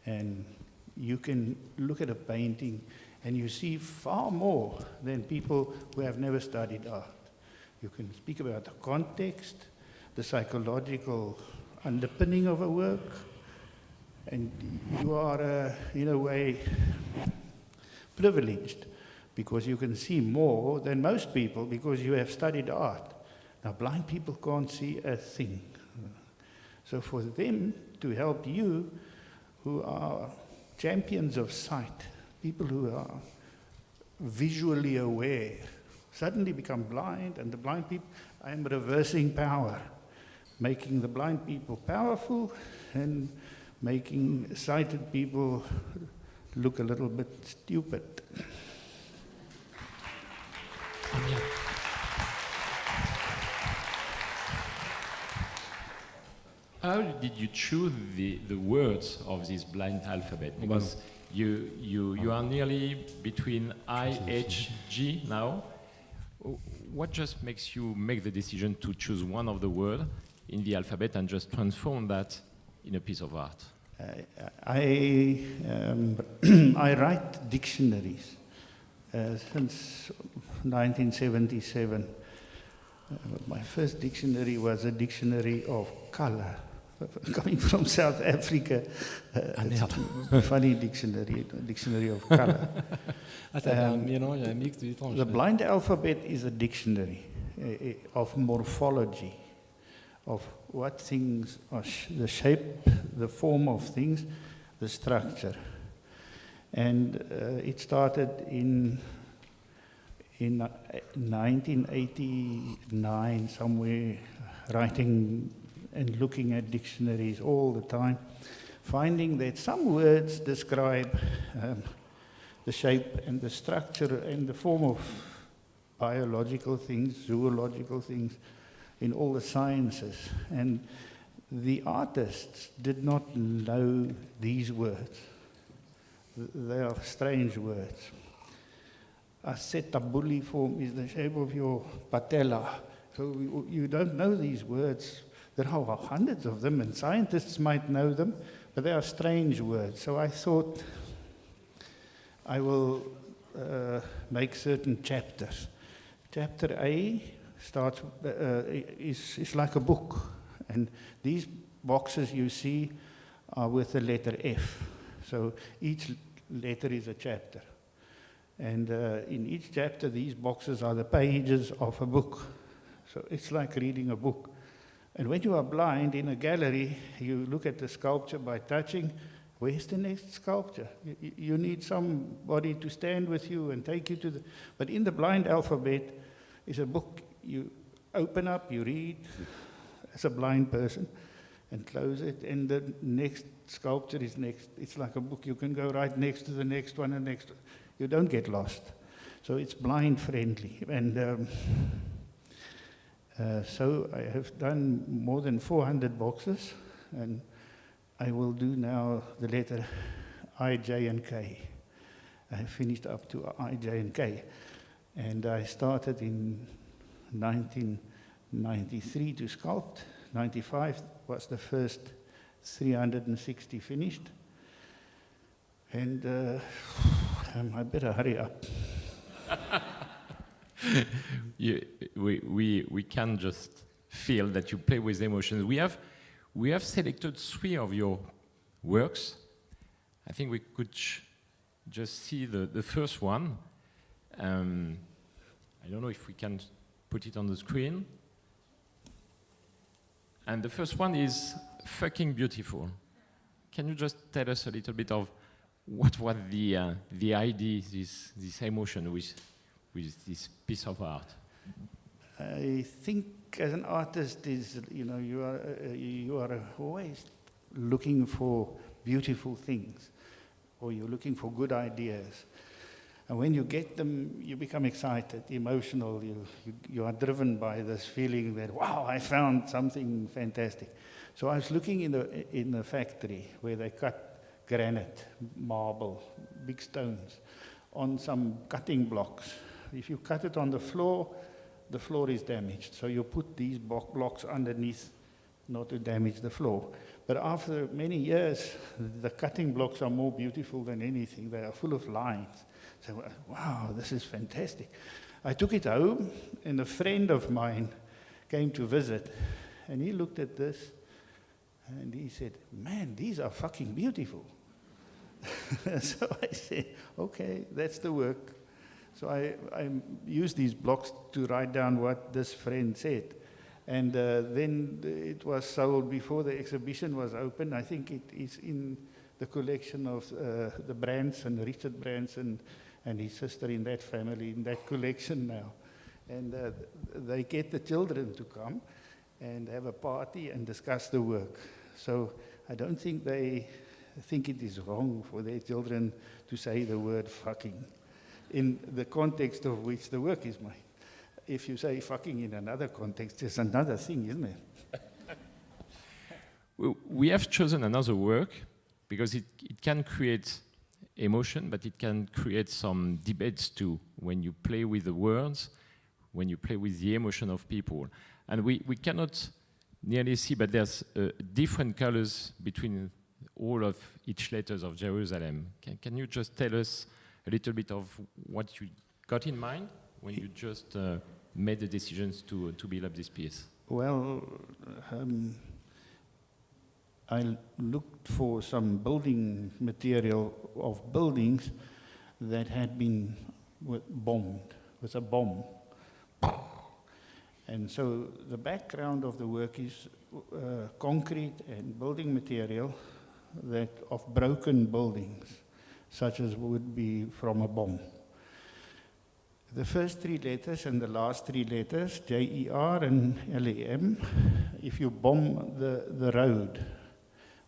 F: And you can look at a painting and you see far more than people who have never studied art. You can speak about the context, the psychological underpinning of a work, and you are, in a way, privileged because you can see more than most people because you have studied art. Now, blind people can't see a thing. So for them to help you, who are champions of sight, people who are visually aware, suddenly become blind, and the blind people, I am reversing power, making the blind people powerful and making sighted people look a little bit stupid.
E: How did you choose the words of this blind alphabet? Because you are nearly between I, H, G now. what just makes you make the decision to choose one of the words in the alphabet and just transform that in a piece of art?
F: I write dictionaries since 1977. My first dictionary was a dictionary of color. Coming from South Africa, it's a funny dictionary of color. The blind alphabet is a dictionary of morphology, of what things are, the shape, the form of things, the structure. And it started in 1989, somewhere, writing and looking at dictionaries all the time, finding that some words describe the shape and the structure and the form of biological things, zoological things, in all the sciences. And the artists did not know these words. They are strange words. Acetabuliform is the shape of your patella. So you don't know these words. There are hundreds of them, and scientists might know them, but they are strange words. So I thought I will make certain chapters. Chapter A starts is like a book, and these boxes you see are with the letter F. So each letter is a chapter. And in each chapter, these boxes are the pages of a book. So it's like reading a book. And when you are blind in a gallery, you look at the sculpture by touching. Where's the next sculpture? You need somebody to stand with you and take you to the... But in the blind alphabet is a book. You open up, you read as a blind person, and close it, and the next sculpture is next. It's like a book. You can go right next to the next one and next. You don't get lost. So it's blind friendly. And so I have done more than 400 boxes, and I will do now the letter I, J, and K. I have finished up to I, J, and K. And I started in 1993 to sculpt. 95 was the first 360 finished. And I better hurry up.
E: We can just feel that you play with emotions. We have selected 3 of your works. I think we could just see the first one. I don't know if we can put it on the screen. And the first one is Fucking Beautiful. Can you just tell us a little bit of what was the idea, this emotion with this piece of art?
F: I think as an artist you are always looking for beautiful things, or you're looking for good ideas. And when you get them, you become excited, emotional. You are driven by this feeling that, wow, I found something fantastic. So I was looking in the factory where they cut granite, marble, big stones, on some cutting blocks. If you cut it on the floor is damaged. So you put these blocks underneath not to damage the floor. But after many years, the cutting blocks are more beautiful than anything. They are full of lines. So, wow, this is fantastic. I took it home, and a friend of mine came to visit, and he looked at this, and he said, man, these are fucking beautiful. So I said, okay, that's the work. So I used these blocks to write down what this friend said. And then it was sold before the exhibition was open. I think it is in the collection of the Branson, Richard Branson, and his sister in that family, in that collection now. And they get the children to come and have a party and discuss the work. So I don't think they think it is wrong for their children to say the word fucking in the context of which the work is made. If you say fucking in another context, it's another thing, isn't it?
E: We have chosen another work because it can create emotion, but it can create some debates too. When you play with the words, when you play with the emotion of people. And we cannot nearly see, but there's different colors between all of each letters of Jerusalem. Can you just tell us a little bit of what you got in mind when you just made the decisions to build up this piece?
F: Well, I looked for some building material of buildings that had been bombed with a bomb. And so the background of the work is concrete and building material that of broken buildings, such as would be from a bomb. The first three letters and the last three letters, J-E-R and L-E-M, if you bomb the road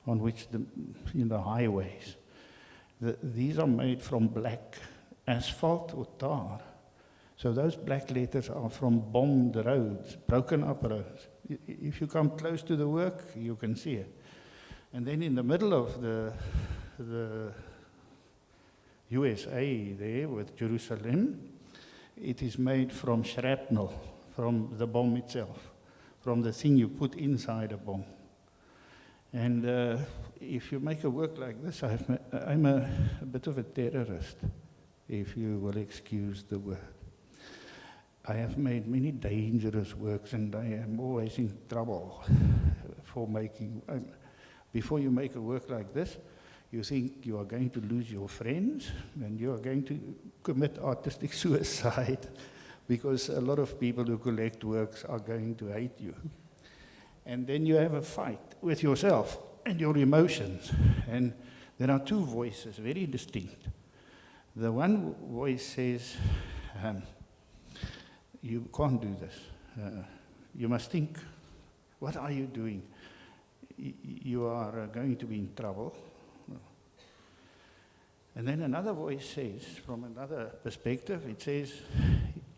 F: on which the highways, these are made from black asphalt or tar. So those black letters are from bombed roads, broken up roads. If you come close to the work, you can see it. And then in the middle of the USA there with Jerusalem, it is made from shrapnel, from the bomb itself, from the thing you put inside a bomb. And if you make a work like this, I'm a bit of a terrorist, if you will excuse the word. I have made many dangerous works, and I am always in trouble for making. Before you make a work like this, you think you are going to lose your friends, and you are going to commit artistic suicide, because a lot of people who collect works are going to hate you. And then you have a fight with yourself and your emotions. And there are two voices, very distinct. The one voice says, you can't do this. You must think, what are you doing? You are going to be in trouble. And then another voice says, from another perspective, it says,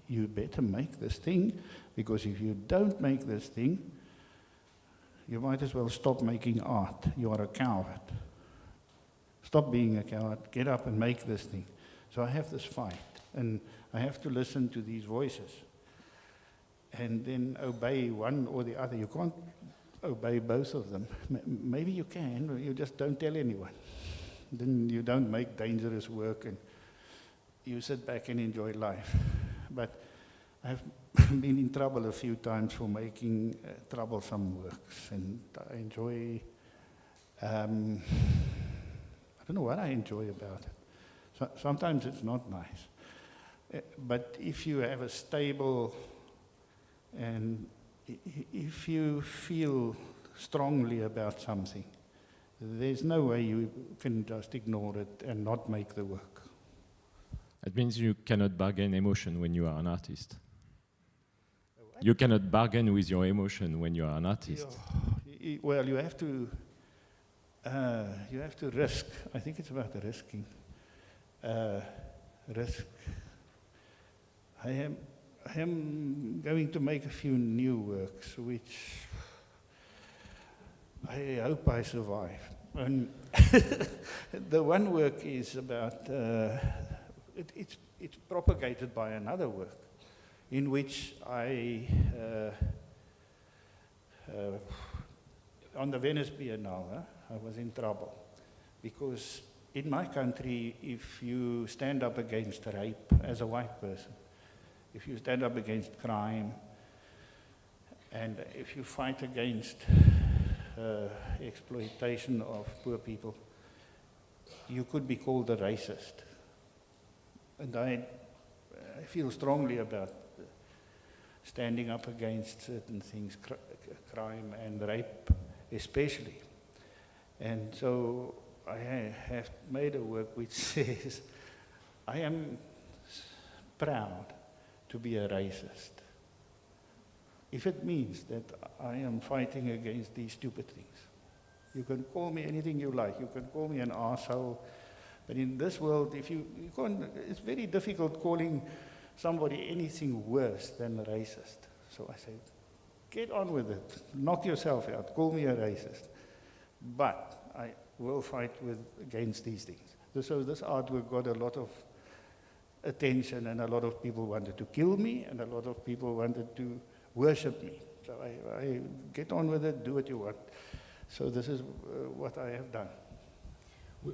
F: you better make this thing, because if you don't make this thing, you might as well stop making art. You are a coward. Stop being a coward. Get up and make this thing. So I have this fight, and I have to listen to these voices and then obey one or the other. You can't obey both of them. Maybe you can, but you just don't tell anyone. Then you don't make dangerous work, and you sit back and enjoy life. But I've been in trouble a few times for making troublesome works, and I enjoy, I don't know what I enjoy about it. So, sometimes it's not nice. But if you have a stable, and if you feel strongly about something, there's no way you can just ignore it and not make the work.
E: It means you cannot bargain emotion when you are an artist. You cannot bargain with your emotion when you are an artist.
F: Well, you have to risk. I think it's about risking. Risk. I am going to make a few new works, which I hope I survive. And the one work is about, it's propagated by another work, in which I, on the Venice Biennale, I was in trouble. Because in my country, if you stand up against rape as a white person, if you stand up against crime, and if you fight against exploitation of poor people, you could be called a racist. And I feel strongly about standing up against certain things, crime and rape especially. And so I have made a work which says, I am proud to be a racist. If it means that I am fighting against these stupid things. You can call me anything you like. You can call me an arsehole. But in this world, if you can't, it's very difficult calling somebody anything worse than a racist. So I say, get on with it. Knock yourself out. Call me a racist. But I will fight against these things. So this artwork got a lot of attention, and a lot of people wanted to kill me, and a lot of people wanted to worship me. So I get on with it, do what you want. So this is what I have done.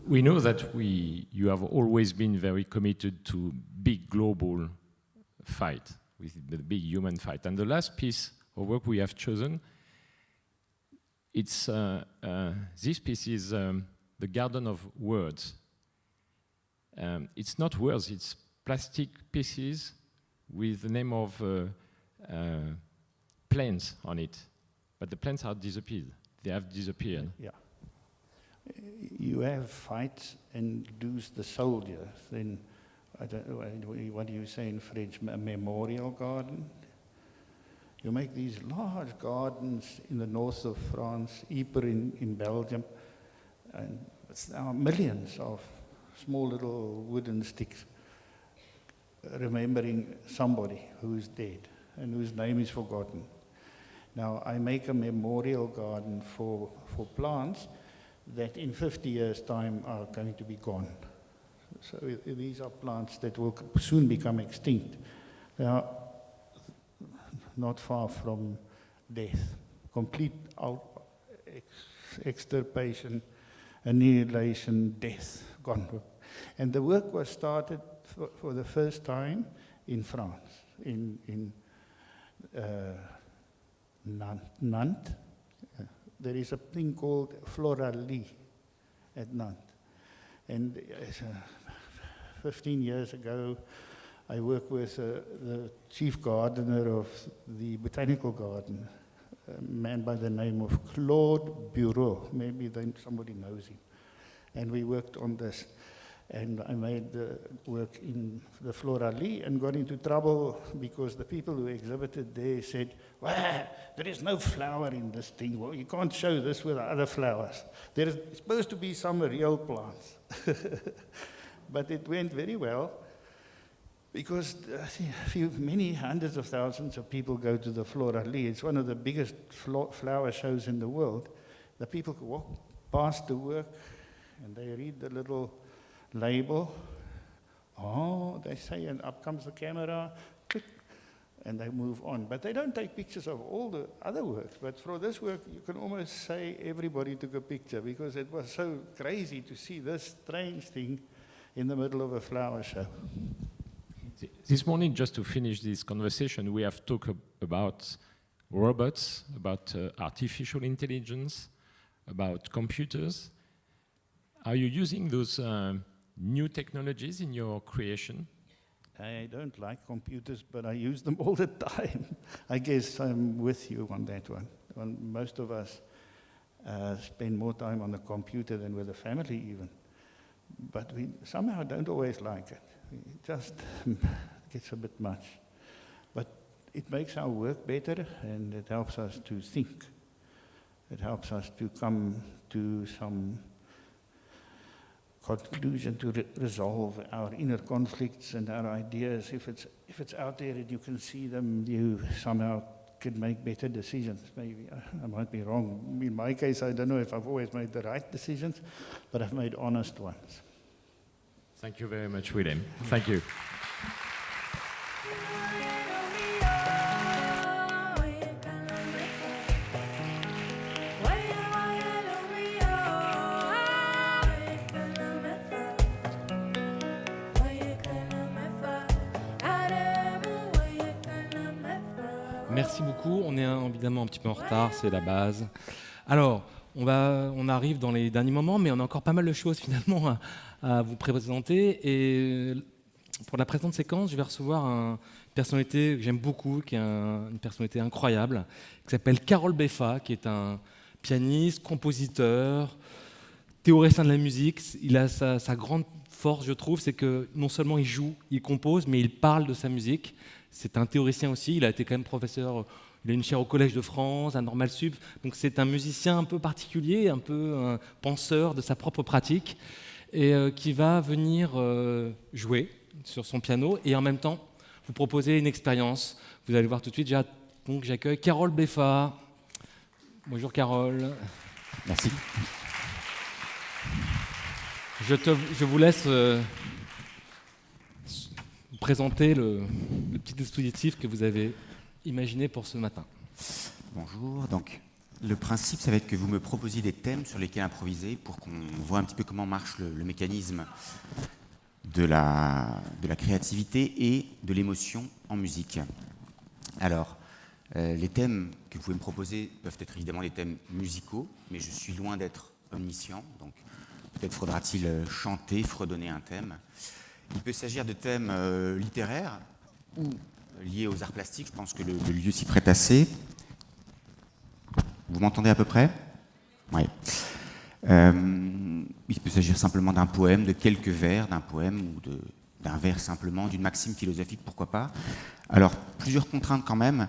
E: We know that you have always been very committed to big global fight, with the big human fight. And the last piece of work we have chosen, it's this piece is the Garden of Words. It's not words, it's plastic pieces with the name of plants on it. But the plants are disappeared. They have disappeared.
F: Yeah. You have fights and lose the soldiers. Then, I don't know, what do you say in French? A memorial garden? You make these large gardens in the north of France, Ypres in Belgium, and there are millions of small little wooden sticks remembering somebody who's dead and whose name is forgotten. Now, I make a memorial garden for plants that in 50 years' time are going to be gone. So these are plants that will soon become extinct. They are not far from death, complete extirpation, annihilation, death, gone. And the work was started for the first time in France, in Nantes. There is a thing called Floralie at Nantes. And 15 years ago, I worked with the chief gardener of the botanical garden, a man by the name of Claude Bureau. Maybe somebody knows him. And we worked on this. And I made the work in the Floralie and got into trouble because the people who exhibited there said, well, there is no flower in this thing. Well, you can't show this with other flowers. There is supposed to be some real plants. But it went very well because many hundreds of thousands of people go to the Floralie. It's one of the biggest flower shows in the world. The people walk past the work and they read the little label. Oh, they say, and up comes the camera, click, and they move on. But they don't take pictures of all the other works. But for this work, you can almost say everybody took a picture because it was so crazy to see this strange thing in the middle of a flower show.
E: This morning, just to finish this conversation, we have talked about robots, about artificial intelligence, about computers. Are you using those new technologies in your creation?
F: I don't like computers, but I use them all the time. I guess I'm with you on that one. Most of us spend more time on the computer than with the family even. But we somehow don't always like it. It just gets a bit much. But it makes our work better, and it helps us to think. It helps us to come to some conclusion, to resolve our inner conflicts and our ideas. If it's out there and you can see them, you somehow can make better decisions. Maybe I might be wrong. In my case, I don't know if I've always made the right decisions, but I've made honest ones.
E: Thank you very much, Willem. Thank you.
A: Merci beaucoup. On est évidemment un petit peu en retard, c'est la base. Alors, on arrive dans les derniers moments, mais on a encore pas mal de choses finalement à vous présenter. Et pour la présente séquence, je vais recevoir une personnalité que j'aime beaucoup, qui est une personnalité incroyable, qui s'appelle Carol Beffa, qui est un pianiste, compositeur, théoricien de la musique. Il a sa grande force, je trouve, c'est que non seulement il joue, il compose, mais il parle de sa musique. C'est un théoricien aussi, il a été quand même professeur, il a une chaire au Collège de France, à Normal Sup, donc c'est un musicien un peu particulier, un peu un penseur de sa propre pratique, et qui va venir jouer sur son piano, et en même temps vous proposer une expérience. Vous allez voir tout de suite, donc j'accueille Carol Beffa. Bonjour Carol.
B: Merci.
A: Je vous laisse présenter le petit dispositif que vous avez imaginé pour ce matin.
G: Bonjour, donc le principe, ça va être que vous me proposiez des thèmes sur lesquels improviser pour qu'on voit un petit peu comment marche le mécanisme de la créativité et de l'émotion en musique. Alors, les thèmes que vous pouvez me proposer peuvent être évidemment des thèmes musicaux, mais je suis loin d'être omniscient, donc peut-être faudra-t-il chanter, fredonner un thème. Il peut s'agir de thèmes littéraires ou liés aux arts plastiques, je pense que le lieu s'y prête assez. Vous m'entendez à peu près ? Oui. Il peut s'agir simplement d'un poème, de quelques vers, d'un poème ou d'un vers simplement, d'une maxime philosophique, pourquoi pas. Alors, plusieurs contraintes quand même.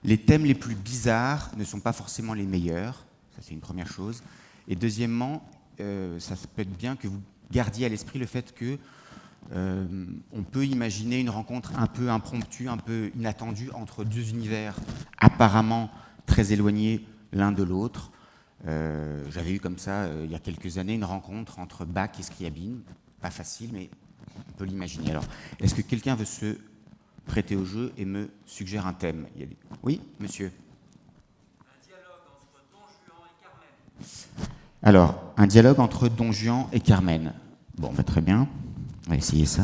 G: Les thèmes les plus bizarres ne sont pas forcément les meilleurs, ça c'est une première chose. Et deuxièmement, ça peut être bien que vous gardiez à l'esprit le fait que on peut imaginer une rencontre un peu impromptue, un peu inattendue entre deux univers apparemment très éloignés l'un de l'autre. J'avais eu comme ça, il y a quelques années, une rencontre entre Bach et Scriabine. Pas facile, mais on peut l'imaginer. Alors, est-ce que quelqu'un veut se prêter au jeu et me suggère un thème ? Oui, monsieur ?
H: Un dialogue entre Don Juan et Carmen.
G: Alors, un dialogue entre Don Juan et Carmen. Bon, bah, très bien. On va essayer ça.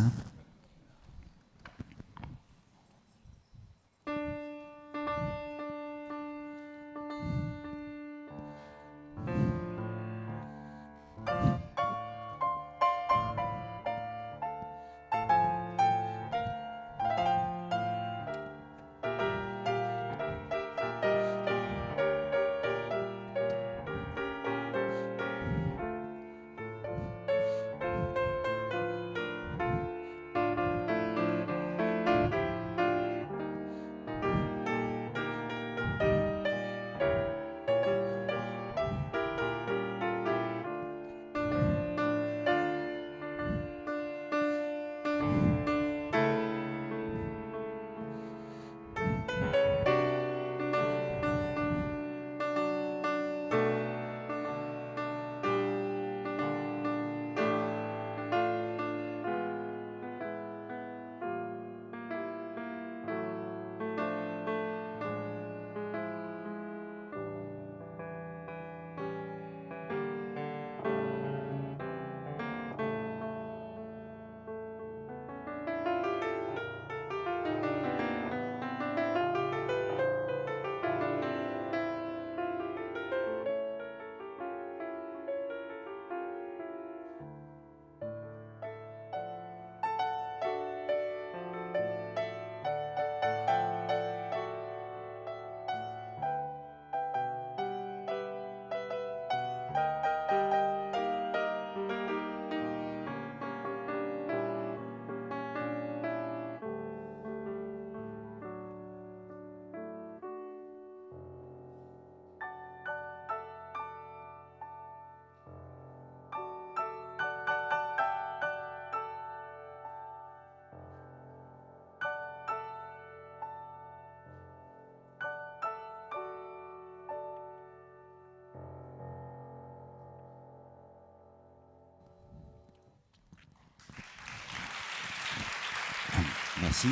G: Merci.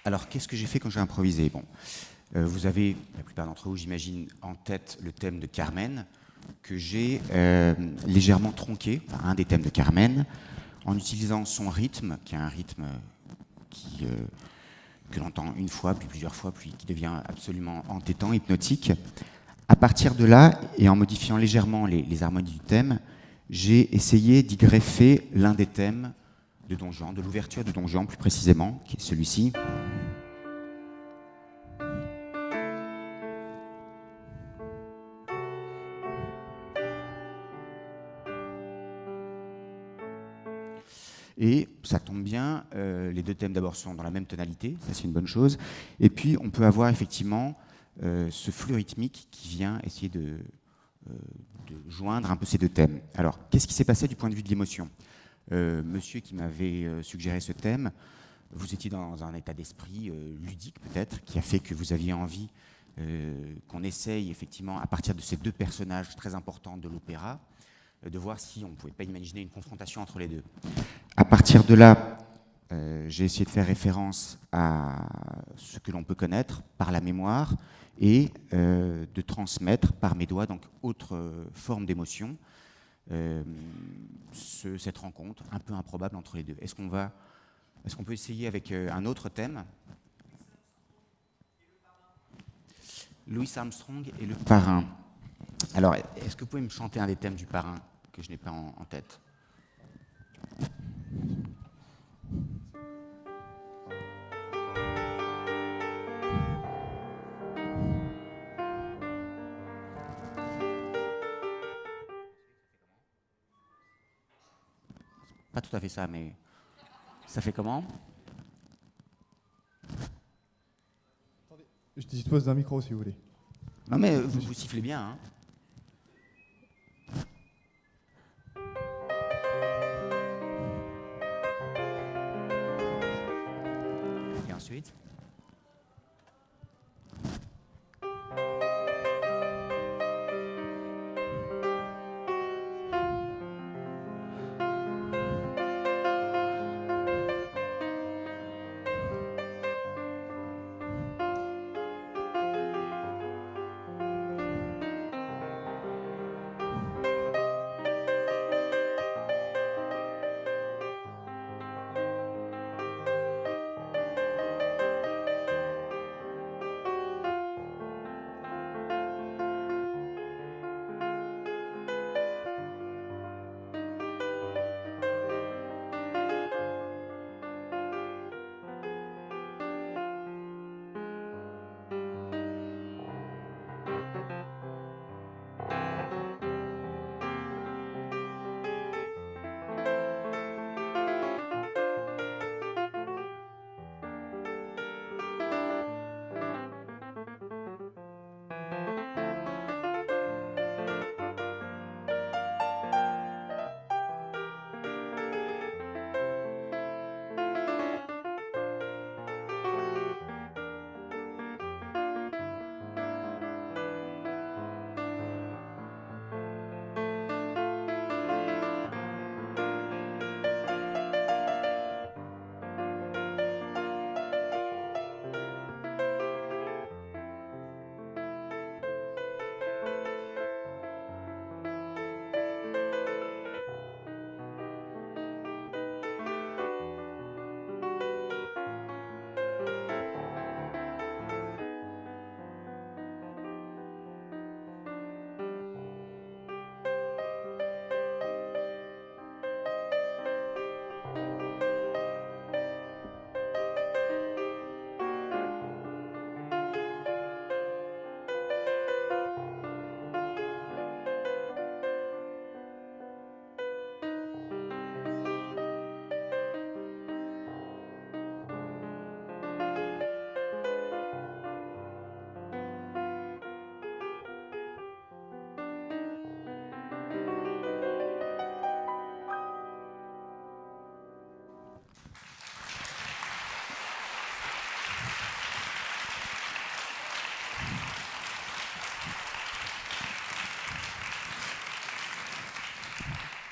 G: Alors, qu'est-ce que j'ai fait quand j'ai improvisé ? Bon, vous avez, la plupart d'entre vous, j'imagine, en tête le thème de Carmen, que j'ai légèrement tronqué, enfin, un des thèmes de Carmen, en utilisant son rythme, qui est un rythme que l'on entend une fois, puis plusieurs fois, puis qui devient absolument entêtant, hypnotique. À partir de là, et en modifiant légèrement les harmonies du thème, j'ai essayé d'y greffer l'un des thèmes de Don Juan, de l'ouverture de Don Juan plus précisément, qui est celui-ci. Et ça tombe bien, les deux thèmes d'abord sont dans la même tonalité, ça c'est une bonne chose. Et puis on peut avoir effectivement ce flux rythmique qui vient essayer de joindre un peu ces deux thèmes. Alors, qu'est-ce qui s'est passé du point de vue de l'émotion ? Monsieur qui m'avait suggéré ce thème, vous étiez dans un état d'esprit ludique peut-être, qui a fait que vous aviez envie qu'on essaye effectivement, à partir de ces deux personnages très importants de l'opéra, de voir si on ne pouvait pas imaginer une confrontation entre les deux. À partir de là, j'ai essayé de faire référence à ce que l'on peut connaître par la mémoire et de transmettre par mes doigts, donc autre forme d'émotion, cette rencontre un peu improbable entre les deux. Est-ce qu'on peut essayer avec un autre thème? Louis Armstrong et le parrain. Alors, est-ce que vous pouvez me chanter un des thèmes du parrain que je n'ai pas en tête? Pas tout à fait ça, mais ça fait comment?
I: Je dispose d'un micro si vous voulez.
G: Non mais vous sifflez bien, hein. Et ensuite?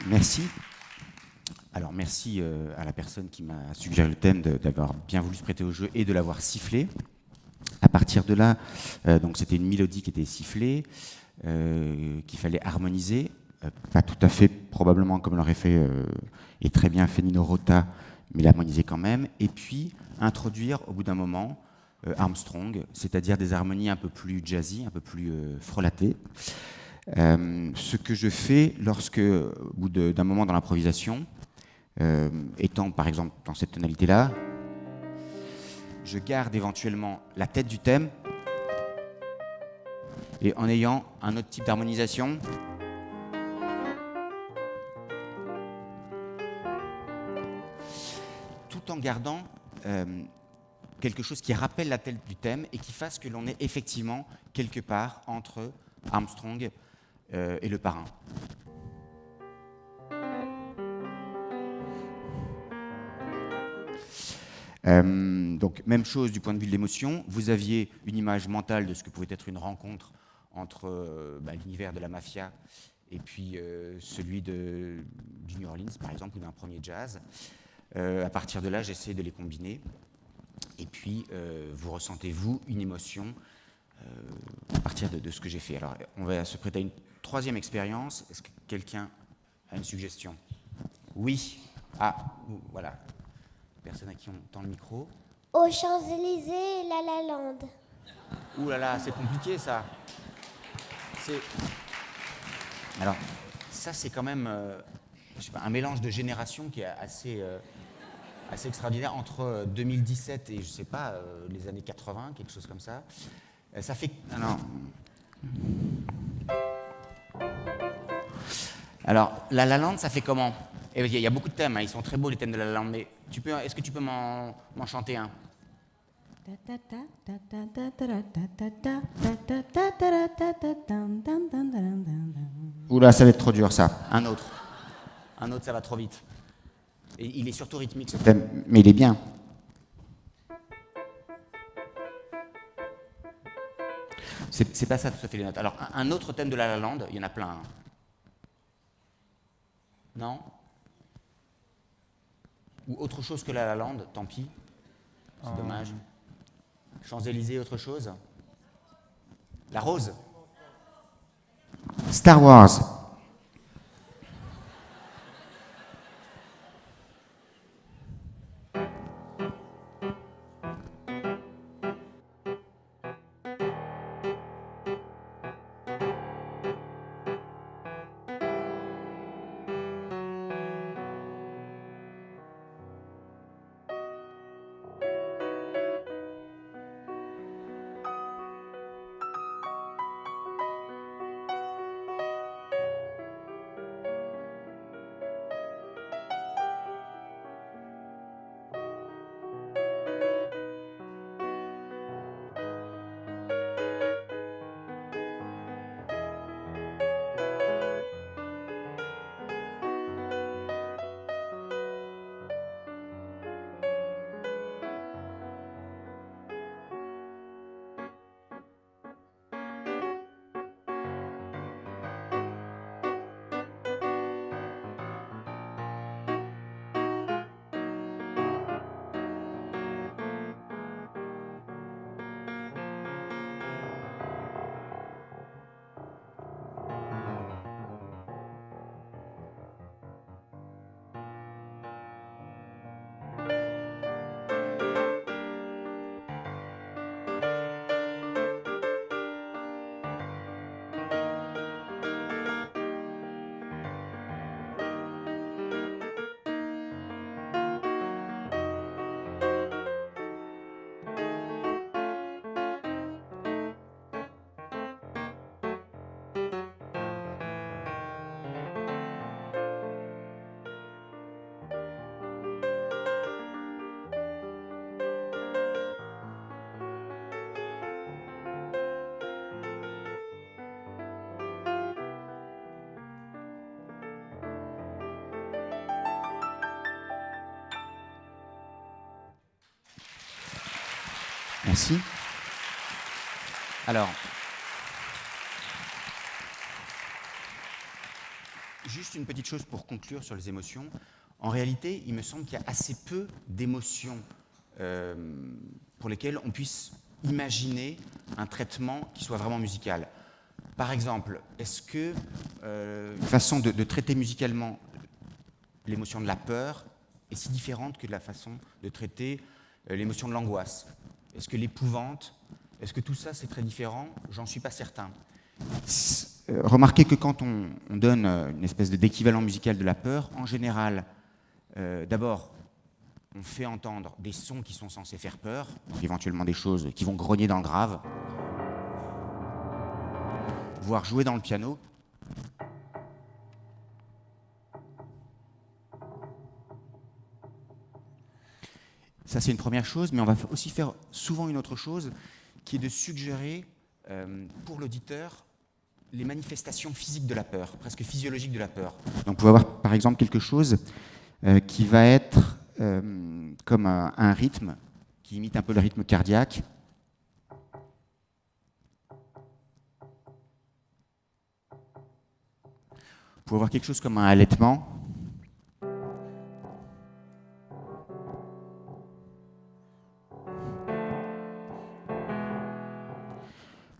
G: Merci. Alors merci à la personne qui m'a suggéré le thème d'avoir bien voulu se prêter au jeu et de l'avoir sifflé. À partir de là, donc c'était une mélodie qui était sifflée, qu'il fallait harmoniser, pas tout à fait probablement comme l'aurait fait et très bien fait Nino Rota, mais l'harmoniser quand même, et puis introduire au bout d'un moment Armstrong, c'est-à-dire des harmonies un peu plus jazzy, un peu plus frelatées. Ce que je fais lorsque, au bout d'un moment dans l'improvisation, étant par exemple dans cette tonalité-là, je garde éventuellement la tête du thème et en ayant un autre type d'harmonisation, tout en gardant quelque chose qui rappelle la tête du thème et qui fasse que l'on est effectivement quelque part entre Armstrong et le parrain. Donc même chose du point de vue de l'émotion, vous aviez une image mentale de ce que pouvait être une rencontre entre l'univers de la mafia et puis celui du New Orleans, par exemple, ou d'un premier jazz. À partir de là, j'essaie de les combiner. Et puis, vous ressentez, vous, une émotion à partir de ce que j'ai fait. Alors, on va se prêter à une troisième expérience. Est-ce que quelqu'un a une suggestion? Oui. Ah, voilà. Personne à qui on tend le micro.
I: Aux Champs-Élysées, La La Land.
G: Ouh là là, c'est compliqué, ça. Alors, ça, c'est quand même je sais pas, un mélange de générations qui est assez extraordinaire entre 2017 et, je sais pas, les années 80, quelque chose comme ça. Ça fait... Alors, La La Land, ça fait comment? Il y a beaucoup de thèmes, hein, ils sont très beaux les thèmes de La La Land, mais est-ce que tu peux m'en chanter un? Oula, ça va être trop dur, ça. Un autre, ça va trop vite. Et il est surtout rythmique, ce thème, mais il est bien. C'est pas ça tout à fait les notes. Alors, un autre thème de La La Land, il y en a plein. Hein. Non? Ou autre chose que La La Land, tant pis. C'est dommage. Champs-Élysées, autre chose? La Rose? Star Wars. Merci. Alors, juste une petite chose pour conclure sur les émotions. En réalité, il me semble qu'il y a assez peu d'émotions pour lesquelles on puisse imaginer un traitement qui soit vraiment musical. Par exemple, est-ce que une façon de traiter musicalement l'émotion de la peur est si différente que la façon de traiter l'émotion de l'angoisse? Est-ce que l'épouvante, est-ce que tout ça c'est très différent? J'en suis pas certain. Remarquez que quand on donne une espèce d'équivalent musical de la peur, en général, d'abord, on fait entendre des sons qui sont censés faire peur, donc éventuellement des choses qui vont grogner dans le grave, voire jouer dans le piano. Ça, c'est une première chose, mais on va aussi faire souvent une autre chose, qui est de suggérer pour l'auditeur les manifestations physiques de la peur, presque physiologiques de la peur. Donc, vous pouvez avoir, par exemple, quelque chose qui va être comme un rythme, qui imite un peu le rythme cardiaque. pour avoir quelque chose comme un allaitement.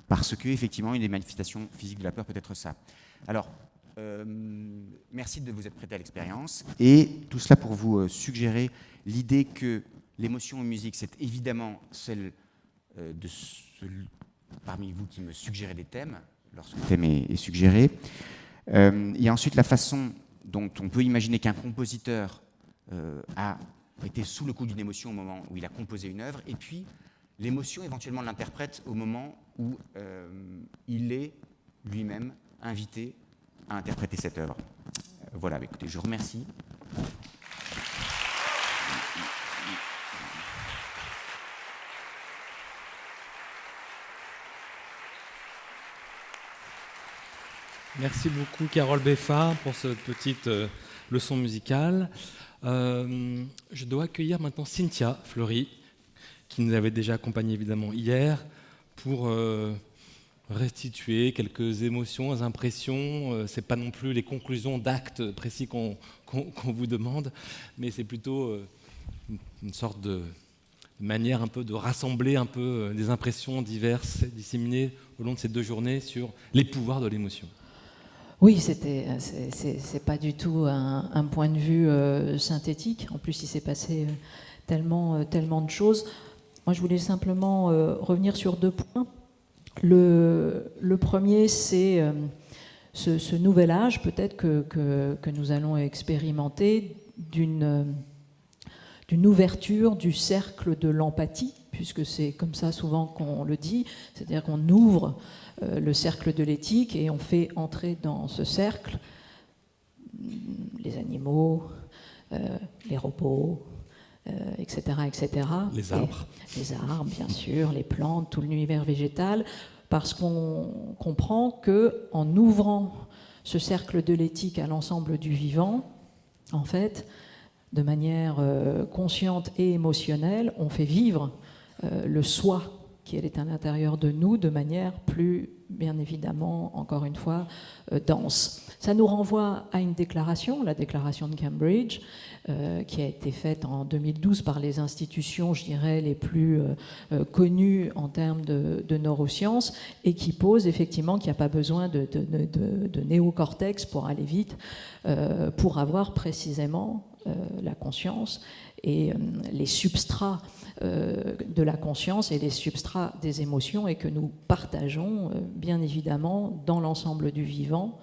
G: Parce que, effectivement, une des manifestations physiques de la peur peut être ça. Alors, merci de vous être prêté à l'expérience. Et tout cela pour vous suggérer l'idée que l'émotion en musique, c'est évidemment celle de ceux parmi vous qui me suggérez des thèmes, lorsque le thème est suggéré. Il y a ensuite la façon dont on peut imaginer qu'un compositeur a été sous le coup d'une émotion au moment où il a composé une œuvre, et puis l'émotion éventuellement de l'interprète au moment où il est lui-même invité à interpréter cette œuvre. Voilà, écoutez, je vous remercie.
A: Merci beaucoup Carole Beffa pour cette petite leçon musicale. Je dois accueillir maintenant Cynthia Fleury, qui nous avait déjà accompagnés évidemment hier, pour restituer quelques émotions, impressions. Ce n'est pas non plus les conclusions d'actes précis qu'on vous demande, mais c'est plutôt une sorte de manière un peu de rassembler un peu des impressions diverses disséminées au long de ces 2 journées sur les pouvoirs de l'émotion.
J: Oui, c'est pas du tout un point de vue synthétique. En plus, il s'est passé tellement de choses. Moi, je voulais simplement revenir sur 2 points. Le premier, c'est ce nouvel âge, peut-être que nous allons expérimenter d'une ouverture du cercle de l'empathie, puisque c'est comme ça souvent qu'on le dit, c'est-à-dire qu'on ouvre le cercle de l'éthique et on fait entrer dans ce cercle les animaux, les robots, etc., etc.
A: Les arbres.
J: Les arbres, bien sûr, les plantes, tout l'univers végétal, parce qu'on comprend qu'en ouvrant ce cercle de l'éthique à l'ensemble du vivant, en fait, de manière consciente et émotionnelle, on fait vivre le soi qui est à l'intérieur de nous de manière plus, bien évidemment, encore une fois, dense. Ça nous renvoie à une déclaration, la déclaration de Cambridge, qui a été faite en 2012 par les institutions, je dirais, les plus connues en termes de neurosciences, et qui pose effectivement qu'il n'y a pas besoin de néocortex pour aller vite, pour avoir précisément la conscience et les substrats de la conscience et les substrats des émotions, et que nous partageons bien évidemment dans l'ensemble du vivant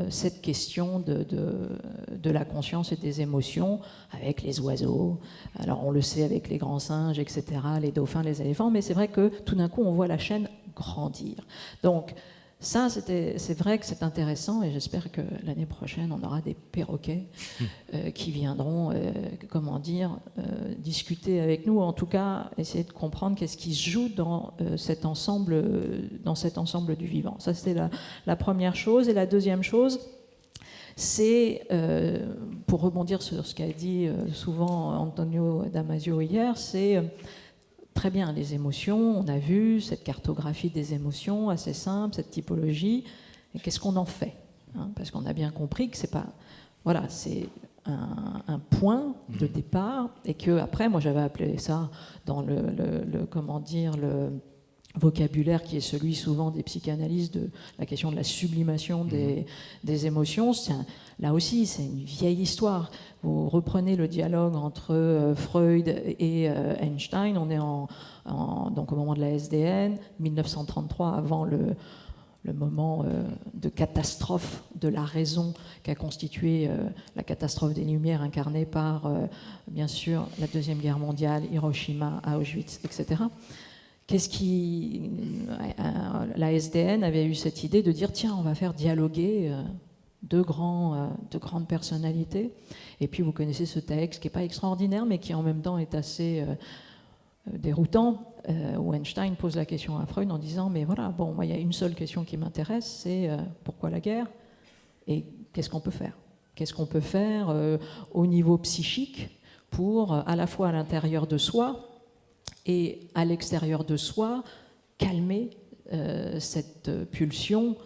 J: cette question de la conscience et des émotions avec les oiseaux. Alors on le sait avec les grands singes, etc., les dauphins, les éléphants, mais c'est vrai que tout d'un coup on voit la chaîne grandir. Donc ça, c'est vrai que c'est intéressant, et j'espère que l'année prochaine, on aura des perroquets qui viendront, discuter avec nous, en tout cas, essayer de comprendre qu'est-ce qui se joue dans cet ensemble du vivant. Ça, c'était la première chose. Et la deuxième chose, c'est, pour rebondir sur ce qu'a dit souvent Antonio Damasio hier, c'est... Très bien, les émotions, on a vu cette cartographie des émotions assez simple, cette typologie, et qu'est-ce qu'on en fait, hein? Parce qu'on a bien compris que c'est pas, voilà, c'est un point de départ, et que après, moi j'avais appelé ça dans le vocabulaire qui est celui souvent des psychanalystes, de la question de la sublimation des émotions. Là aussi, c'est une vieille histoire. Vous reprenez le dialogue entre Freud et Einstein, on est donc au moment de la SDN, 1933, avant le moment de catastrophe de la raison qu'a constitué la catastrophe des Lumières incarnée par, bien sûr, la Deuxième Guerre mondiale, Hiroshima, Auschwitz, etc. La SDN avait eu cette idée de dire, tiens, on va faire dialoguer deux grandes personnalités. Et puis vous connaissez ce texte qui n'est pas extraordinaire, mais qui en même temps est assez déroutant, où Einstein pose la question à Freud en disant, mais voilà, bon, moi, il y a une seule question qui m'intéresse, c'est pourquoi la guerre et qu'est-ce qu'on peut faire? Qu'est-ce qu'on peut faire au niveau psychique pour, à la fois à l'intérieur de soi et à l'extérieur de soi, calmer cette pulsion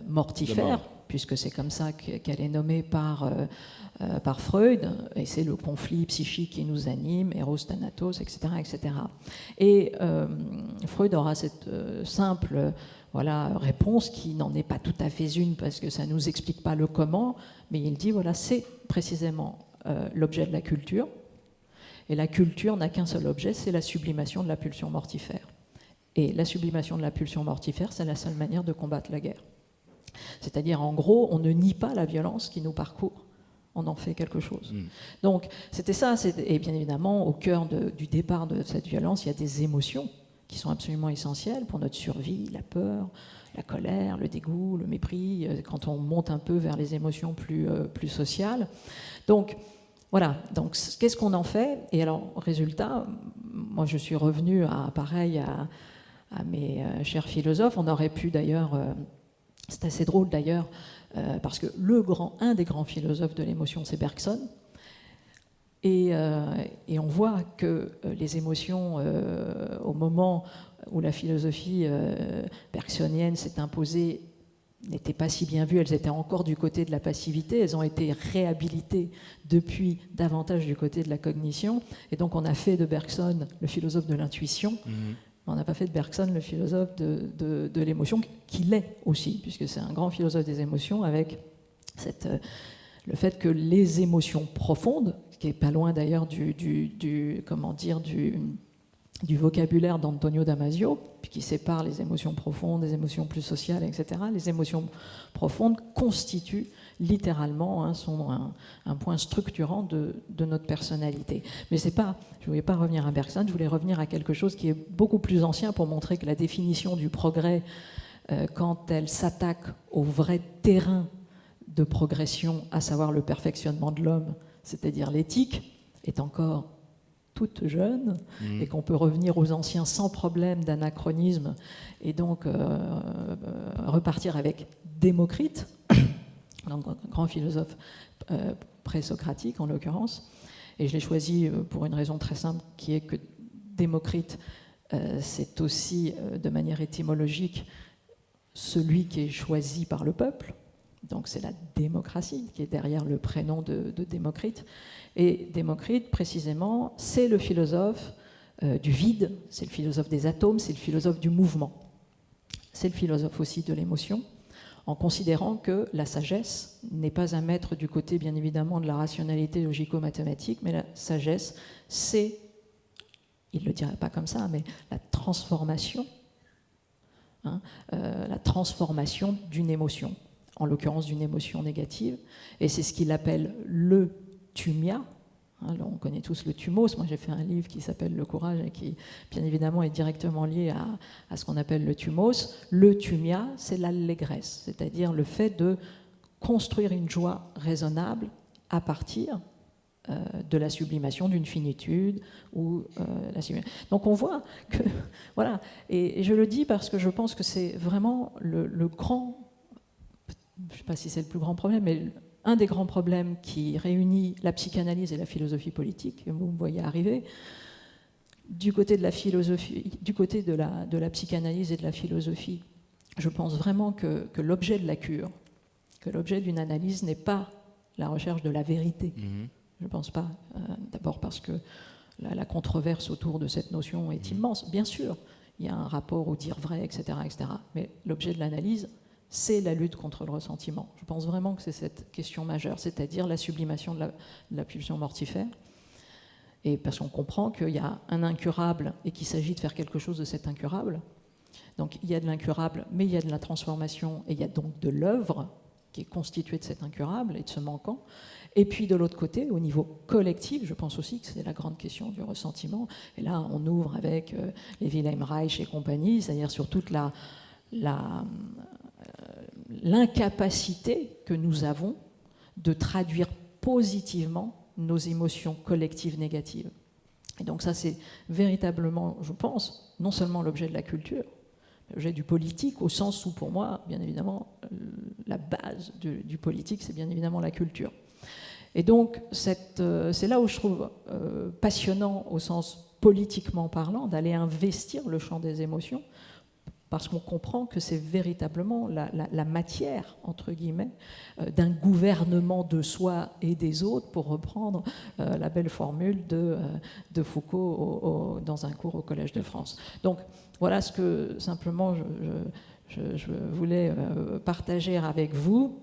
J: mortifère puisque c'est comme ça qu'elle est nommée par Freud, et c'est le conflit psychique qui nous anime, Eros, Thanatos, etc. etc. Et Freud aura cette simple réponse qui n'en est pas tout à fait une, parce que ça ne nous explique pas le comment, mais il dit, voilà, c'est précisément l'objet de la culture, et la culture n'a qu'un seul objet, c'est la sublimation de la pulsion mortifère. Et la sublimation de la pulsion mortifère, c'est la seule manière de combattre la guerre. C'est-à-dire, en gros, on ne nie pas la violence qui nous parcourt, on en fait quelque chose. Donc, c'était ça, et bien évidemment, au cœur du départ de cette violence, il y a des émotions qui sont absolument essentielles pour notre survie, la peur, la colère, le dégoût, le mépris, quand on monte un peu vers les émotions plus sociales. Donc, voilà, donc qu'est-ce qu'on en fait? Et alors, résultat, moi je suis revenue à mes chers philosophes. On aurait pu d'ailleurs, c'est assez drôle d'ailleurs, parce que un des grands philosophes de l'émotion, c'est Bergson. Et on voit que les émotions, au moment où la philosophie bergsonienne s'est imposée, n'étaient pas si bien vues, elles étaient encore du côté de la passivité, elles ont été réhabilitées depuis davantage du côté de la cognition, et donc on a fait de Bergson le philosophe de l'intuition, on n'a pas fait de Bergson le philosophe de l'émotion, qui l'est aussi, puisque c'est un grand philosophe des émotions, avec le fait que les émotions profondes, qui est pas loin d'ailleurs du vocabulaire d'Antonio Damasio, qui sépare les émotions profondes des émotions plus sociales, etc. Les émotions profondes constituent littéralement sont un point structurant de notre personnalité. Mais je ne voulais pas revenir à Bergson, je voulais revenir à quelque chose qui est beaucoup plus ancien pour montrer que la définition du progrès, quand elle s'attaque au vrai terrain de progression, à savoir le perfectionnement de l'homme, c'est-à-dire l'éthique, est encore toute jeune, et qu'on peut revenir aux anciens sans problème d'anachronisme, et donc repartir avec Démocrite, donc un grand philosophe présocratique en l'occurrence. Et je l'ai choisi pour une raison très simple, qui est que Démocrite, c'est aussi de manière étymologique celui qui est choisi par le peuple. Donc c'est la démocratie qui est derrière le prénom de Démocrite. Et Démocrite, précisément, c'est le philosophe du vide, c'est le philosophe des atomes, c'est le philosophe du mouvement. C'est le philosophe aussi de l'émotion, en considérant que la sagesse n'est pas à mettre du côté, bien évidemment, de la rationalité logico-mathématique, mais la sagesse, c'est, il ne le dirait pas comme ça, mais la transformation, la transformation d'une émotion, en l'occurrence d'une émotion négative, et c'est ce qu'il appelle le thumia. On connaît tous le thumos. Moi, j'ai fait un livre qui s'appelle Le courage et qui, bien évidemment, est directement lié à ce qu'on appelle le thumos. Le thumia, c'est l'allégresse, c'est-à-dire le fait de construire une joie raisonnable à partir de la sublimation d'une finitude ou la sublimation. Donc, on voit que, voilà. Et je le dis parce que je pense que c'est vraiment le grand, je ne sais pas si c'est le plus grand problème, mais un des grands problèmes qui réunit la psychanalyse et la philosophie politique, et vous me voyez arriver, du côté de la philosophie, du côté de la psychanalyse et de la philosophie, je pense vraiment que l'objet de la cure, que l'objet d'une analyse n'est pas la recherche de la vérité. Je ne pense pas, d'abord parce que la controverse autour de cette notion est immense. Bien sûr, il y a un rapport au dire vrai, etc., etc. Mais l'objet de l'analyse, c'est la lutte contre le ressentiment. Je pense vraiment que c'est cette question majeure, c'est-à-dire la sublimation de la pulsion mortifère. Et parce qu'on comprend qu'il y a un incurable et qu'il s'agit de faire quelque chose de cet incurable. Donc il y a de l'incurable, mais il y a de la transformation, et il y a donc de l'œuvre qui est constituée de cet incurable et de ce manquant. Et puis de l'autre côté, au niveau collectif, je pense aussi que c'est la grande question du ressentiment. Et là, on ouvre avec les Wilhelm Reich et compagnie, c'est-à-dire sur toute l'incapacité que nous avons de traduire positivement nos émotions collectives négatives. Et donc ça, c'est véritablement, je pense, non seulement l'objet de la culture, l'objet du politique, au sens où, pour moi, bien évidemment, la base du politique, c'est bien évidemment la culture. Et donc, c'est là où je trouve passionnant, au sens politiquement parlant, d'aller investir le champ des émotions parce qu'on comprend que c'est véritablement la matière, entre guillemets, d'un gouvernement de soi et des autres, pour reprendre la belle formule de Foucault dans un cours au Collège de France. Donc voilà ce que simplement je voulais partager avec vous.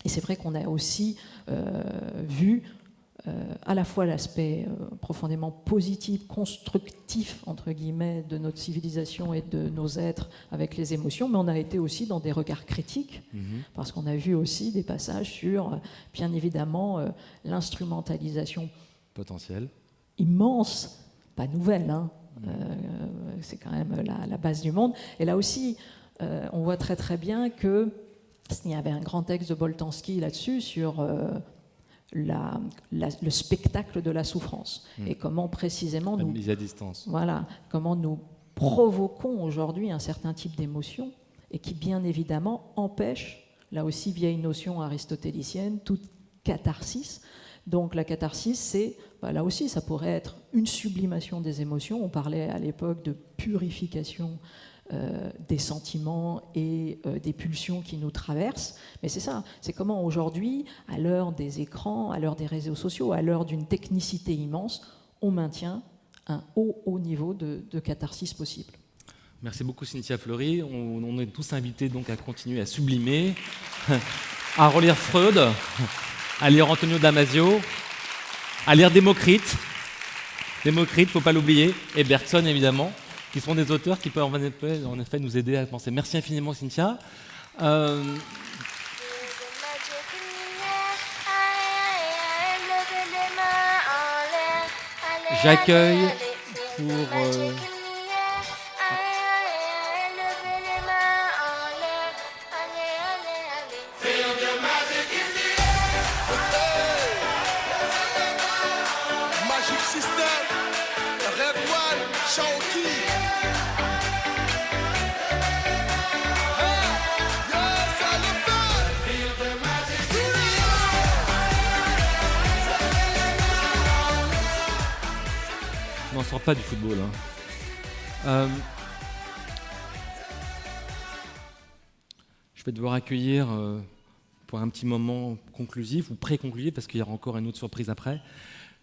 J: Et c'est vrai qu'on a aussi vu à la fois l'aspect profondément positif, constructif, entre guillemets, de notre civilisation et de nos êtres avec les émotions, mais on a été aussi dans des regards critiques, parce qu'on a vu aussi des passages sur, bien évidemment, l'instrumentalisation
A: potentielle,
J: immense, pas nouvelle, hein, c'est quand même la base du monde. Et là aussi, on voit très très bien que il y avait un grand texte de Boltanski là-dessus sur le spectacle de la souffrance et comment précisément
A: la mise à distance.
J: Voilà, comment nous provoquons aujourd'hui un certain type d'émotion et qui bien évidemment empêche, là aussi vieille notion aristotélicienne, toute catharsis. Donc la catharsis, c'est, là aussi, ça pourrait être une sublimation des émotions. On parlait à l'époque de purification des sentiments et des pulsions qui nous traversent. Mais c'est ça, c'est comment aujourd'hui, à l'heure des écrans, à l'heure des réseaux sociaux, à l'heure d'une technicité immense, on maintient un haut niveau de catharsis possible.
A: Merci beaucoup Cynthia Fleury. On est tous invités donc à continuer à sublimer, à relire Freud, à lire Antonio Damasio, à lire Démocrite. Démocrite, faut pas l'oublier, et Bergson évidemment, qui sont des auteurs qui peuvent en effet nous aider à penser. Merci infiniment Cynthia. J'accueille pour... On n'en sort pas du football. Je vais devoir accueillir pour un petit moment conclusif ou pré-conclusif, parce qu'il y aura encore une autre surprise après.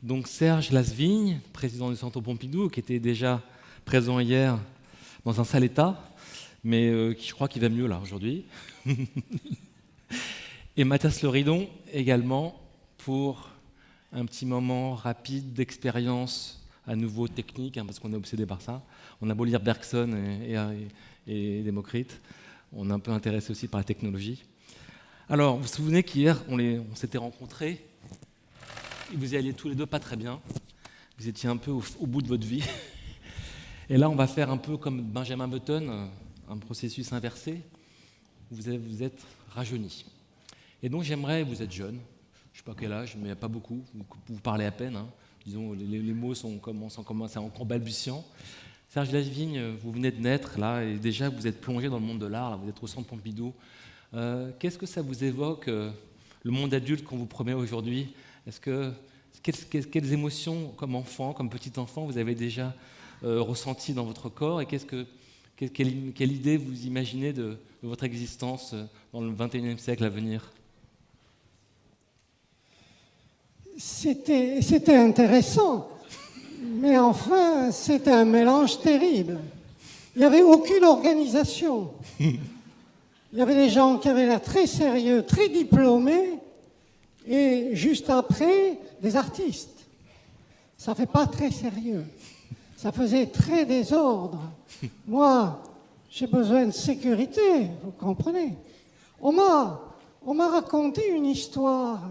A: Donc Serge Lasvigne, président du Centre Pompidou, qui était déjà présent hier dans un sale état, mais qui je crois qu'il va mieux là aujourd'hui. Et Mathias Leridon également pour un petit moment rapide d'expérience à nouveau technique, parce qu'on est obsédé par ça. On a beau lire Bergson et Démocrite, on est un peu intéressé aussi par la technologie. Alors, vous vous souvenez qu'hier, on s'était rencontrés, et vous y alliez tous les deux pas très bien, vous étiez un peu au bout de votre vie. Et là, on va faire un peu comme Benjamin Button, un processus inversé, où vous êtes rajeunis. Et donc, j'aimerais, vous êtes jeune, je ne sais pas quel âge, mais pas beaucoup, vous parlez à peine, disons, les mots commencent en balbutiant. Serge Lasvigne, vous venez de naître, là, et déjà vous êtes plongé dans le monde de l'art, là, vous êtes au Centre Pompidou. Qu'est-ce que ça vous évoque, le monde adulte qu'on vous promet aujourd'hui ? Quelles émotions, comme enfant, comme petit enfant, vous avez déjà ressenties dans votre corps, et quelle idée vous imaginez de votre existence dans le XXIe siècle à venir ?
K: C'était intéressant, mais enfin, c'était un mélange terrible. Il n'y avait aucune organisation. Il y avait des gens qui avaient l'air très sérieux, très diplômés, et juste après, des artistes. Ça ne fait pas très sérieux. Ça faisait très désordre. Moi, j'ai besoin de sécurité, vous comprenez. On m'a raconté une histoire.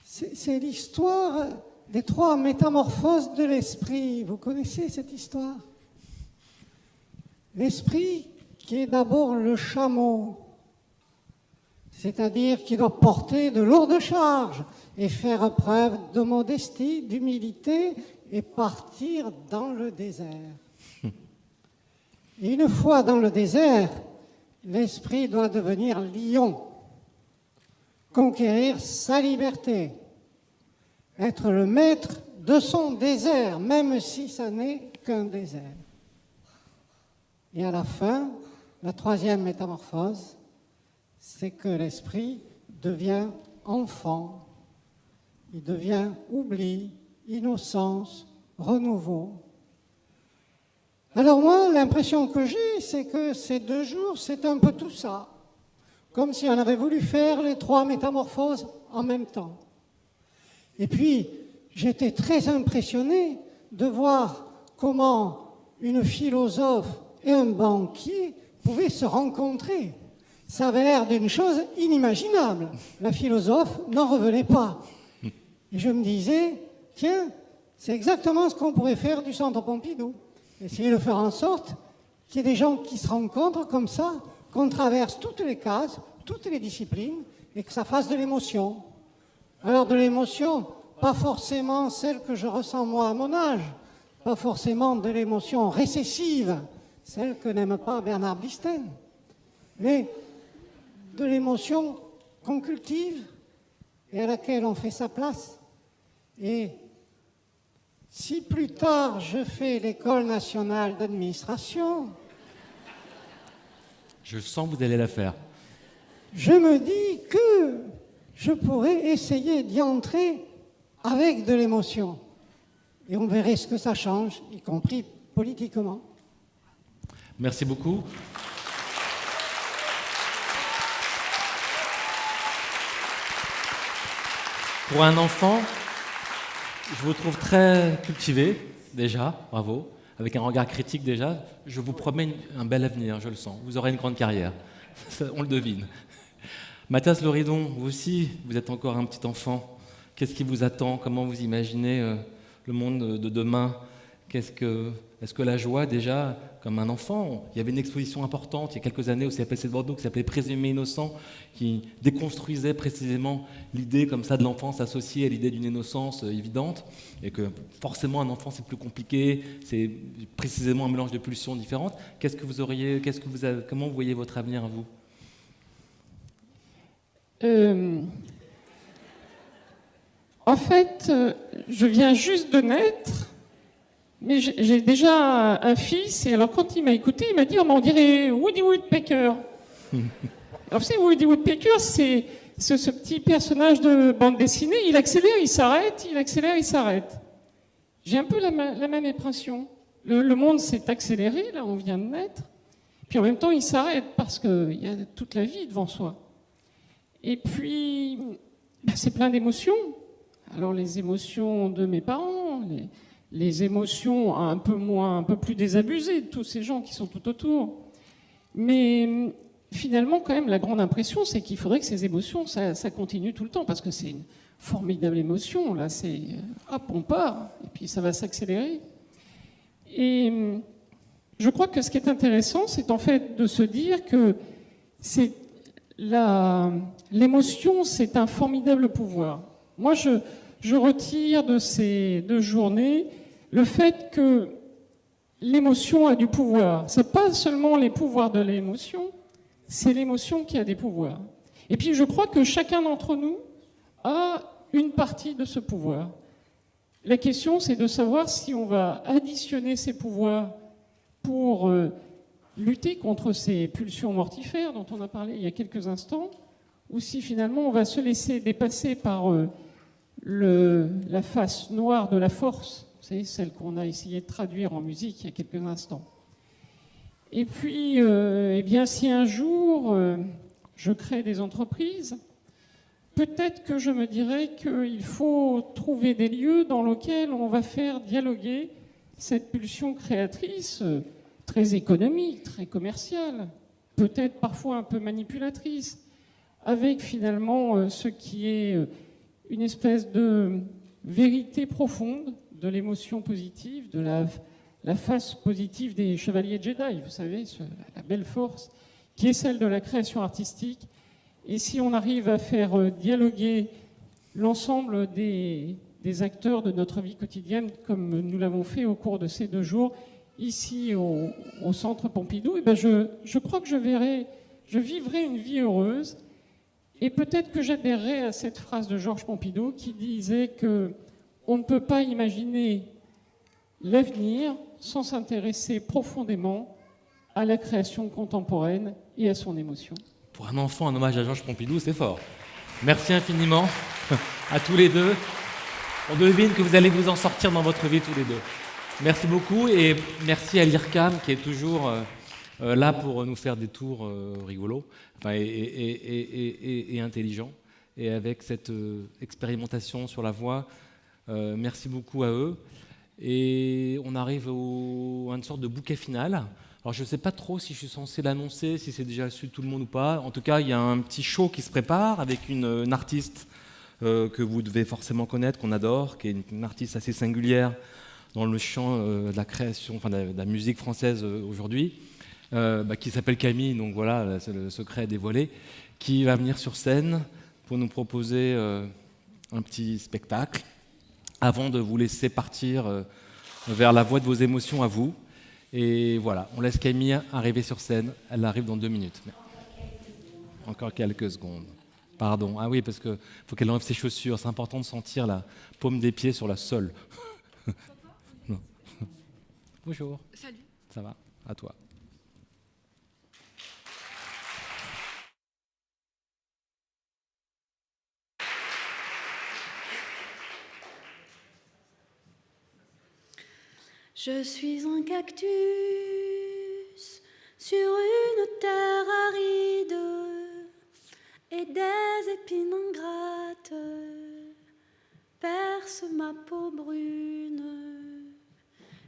K: C'est l'histoire des 3 métamorphoses de l'esprit. Vous connaissez cette histoire ? L'esprit qui est d'abord le chameau, c'est-à-dire qui doit porter de lourdes charges et faire preuve de modestie, d'humilité et partir dans le désert. Et une fois dans le désert, l'esprit doit devenir lion, conquérir sa liberté, être le maître de son désert, même si ça n'est qu'un désert. Et à la fin, La troisième métamorphose, c'est que l'esprit devient enfant. Il devient oubli, innocence, renouveau. Alors moi, l'impression que j'ai, c'est que ces 2 jours, c'est un peu tout ça. Comme si on avait voulu faire les 3 métamorphoses en même temps. Et puis, j'étais très impressionné de voir comment une philosophe et un banquier pouvaient se rencontrer. Ça avait l'air d'une chose inimaginable. La philosophe n'en revenait pas. Et je me disais, tiens, c'est exactement ce qu'on pourrait faire du Centre Pompidou. Essayer de faire en sorte qu'il y ait des gens qui se rencontrent comme ça, qu'on traverse toutes les cases, toutes les disciplines, et que ça fasse de l'émotion. Alors de l'émotion, pas forcément celle que je ressens moi à mon âge, pas forcément de l'émotion récessive, celle que n'aime pas Bernard Blisten, mais de l'émotion qu'on cultive et à laquelle on fait sa place. Et si plus tard je fais l'École nationale d'administration,
A: je sens que vous allez la faire.
K: Je me dis que je pourrais essayer d'y entrer avec de l'émotion. Et on verrait ce que ça change, y compris politiquement.
A: Merci beaucoup. Pour un enfant, je vous trouve très cultivé, déjà, bravo, avec un regard critique déjà. Je vous promets un bel avenir, je le sens. Vous aurez une grande carrière, on le devine. Mathias Loridon, vous aussi, vous êtes encore un petit enfant. Qu'est-ce qui vous attend? Comment vous imaginez le monde de demain? Est-ce que la joie, déjà, comme un enfant, il y avait une exposition importante il y a quelques années au CAPC de Bordeaux qui s'appelait Présumé innocent, qui déconstruisait précisément l'idée comme ça de l'enfance associée à l'idée d'une innocence évidente, et que forcément un enfant c'est plus compliqué, c'est précisément un mélange de pulsions différentes. Comment vous voyez votre avenir à vous?
L: En fait, je viens juste de naître, mais j'ai déjà un fils, et alors quand il m'a écouté, il m'a dit « on dirait Woody Woodpecker ». Alors vous savez, Woody Woodpecker, c'est ce petit personnage de bande dessinée, il accélère, il s'arrête, il accélère, il s'arrête. J'ai un peu la même impression. Le monde s'est accéléré, là on vient de naître, puis en même temps il s'arrête parce qu'il y a toute la vie devant soi. Et puis, c'est plein d'émotions. Alors les émotions de mes parents, les émotions un peu plus désabusées de tous ces gens qui sont tout autour. Mais finalement, quand même, la grande impression, c'est qu'il faudrait que ces émotions, ça continue tout le temps, parce que c'est une formidable émotion. Là, c'est hop, on part, et puis ça va s'accélérer. Et je crois que ce qui est intéressant, c'est en fait de se dire que l'émotion, c'est un formidable pouvoir. Moi, je retire de ces 2 journées le fait que l'émotion a du pouvoir. Ce n'est pas seulement les pouvoirs de l'émotion, c'est l'émotion qui a des pouvoirs. Et puis je crois que chacun d'entre nous a une partie de ce pouvoir. La question, c'est de savoir si on va additionner ces pouvoirs pour lutter contre ces pulsions mortifères dont on a parlé il y a quelques instants, ou si finalement on va se laisser dépasser par la face noire de la force, vous savez, celle qu'on a essayé de traduire en musique il y a quelques instants. Et puis, eh bien, si un jour je crée des entreprises, peut-être que je me dirais qu'il faut trouver des lieux dans lesquels on va faire dialoguer cette pulsion créatrice très économique, très commerciale, peut-être parfois un peu manipulatrice, avec finalement ce qui est une espèce de vérité profonde de l'émotion positive, de la face positive des chevaliers Jedi, vous savez, la belle force, qui est celle de la création artistique. Et si on arrive à faire dialoguer l'ensemble des acteurs de notre vie quotidienne, comme nous l'avons fait au cours de ces 2 jours, ici au Centre Pompidou, et ben je crois que je vivrai une vie heureuse. Et peut-être que j'adhérerai à cette phrase de Georges Pompidou qui disait qu'on ne peut pas imaginer l'avenir sans s'intéresser profondément à la création contemporaine et à son émotion.
A: Pour un enfant, un hommage à Georges Pompidou, c'est fort. Merci infiniment à tous les deux. On devine que vous allez vous en sortir dans votre vie tous les deux. Merci beaucoup et merci à l'IRCAM qui est toujours là pour nous faire des tours rigolos et intelligents. Et avec cette expérimentation sur la voix, merci beaucoup à eux. Et on arrive à une sorte de bouquet final. Alors je ne sais pas trop si je suis censé l'annoncer, si c'est déjà su de tout le monde ou pas. En tout cas, il y a un petit show qui se prépare avec une artiste que vous devez forcément connaître, qu'on adore, qui est une artiste assez singulière dans le champ de la création, enfin de la musique française aujourd'hui, qui s'appelle Camille, donc voilà, le secret est dévoilé, qui va venir sur scène pour nous proposer un petit spectacle avant de vous laisser partir vers la voie de vos émotions à vous. Et voilà, on laisse Camille arriver sur scène. Elle arrive dans 2 minutes. Encore quelques secondes. Pardon. Ah oui, parce qu'il faut qu'elle enlève ses chaussures. C'est important de sentir la paume des pieds sur la sole. Bonjour.
M: Salut.
A: Ça va? À toi.
M: Je suis un cactus sur une terre aride et des épines ingrates percent ma peau brune.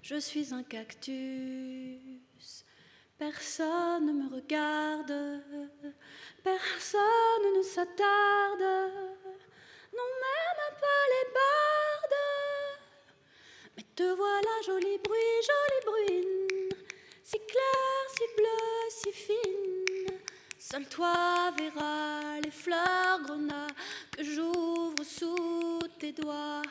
M: Je suis un cactus, personne ne me regarde, personne ne s'attarde, non même pas les bardes. Mais te voilà, joli bruine, si clair, si bleu, si fine. Seul toi verras les fleurs grenats que j'ouvre sous tes doigts.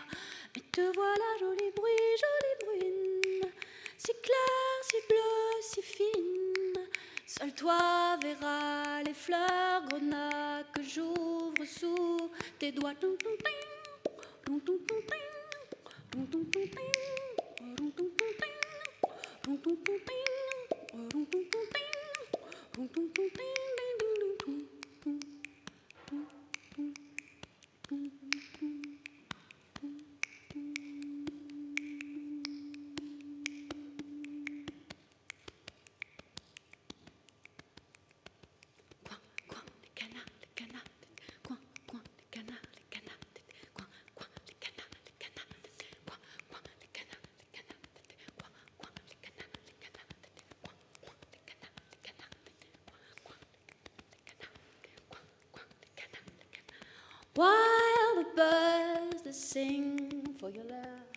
M: Mais te voilà, joli bruine, si clair, si bleu, si fine. Seul toi verras les fleurs grenats que j'ouvre sous tes doigts. While the birds they sing for your love,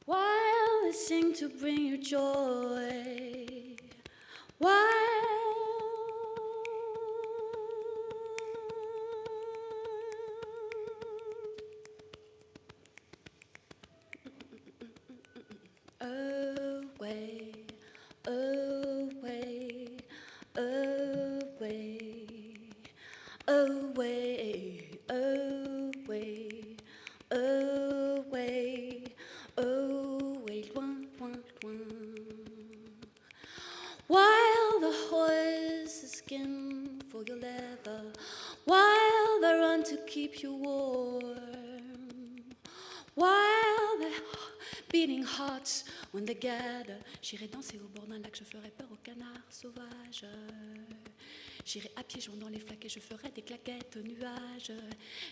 M: while they sing to bring you joy, away, away, away, away, away, away, away, loin, loin, loin. While the horses skin for your leather, while they run to keep you warm, while they're beating hearts when they gather, j'irai danser au bord d'un lac, je ferai peur aux canards sauvages. J'irai à pieds joints dans les flaques et je ferai des claquettes aux nuages.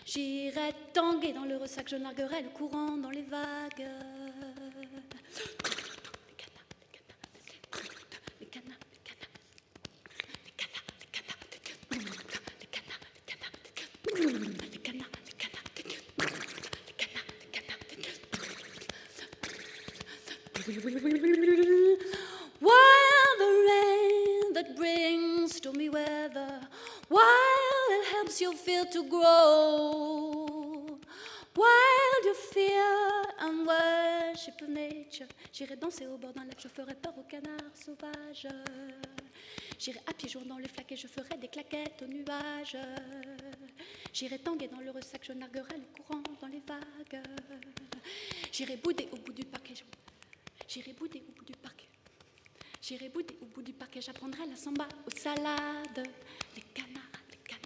M: J'irai tanguer dans le ressac, je narguerai le courant dans les vagues. While the rain that brings stormy weather, while it helps your field to grow, while you fear and worship nature, j'irai danser au bord d'un lac, je ferai peur aux canards sauvages. J'irai à pieds joints dans les flaques et je ferai des claquettes aux nuages. J'irai tanguer dans le ressac, je narguerai le courant dans les vagues. J'irai bouder au bout du parc et j'irai bouder au bout du parc. J'irai au bout du parquet, j'apprendrai la samba aux salades. Les canards, tétés,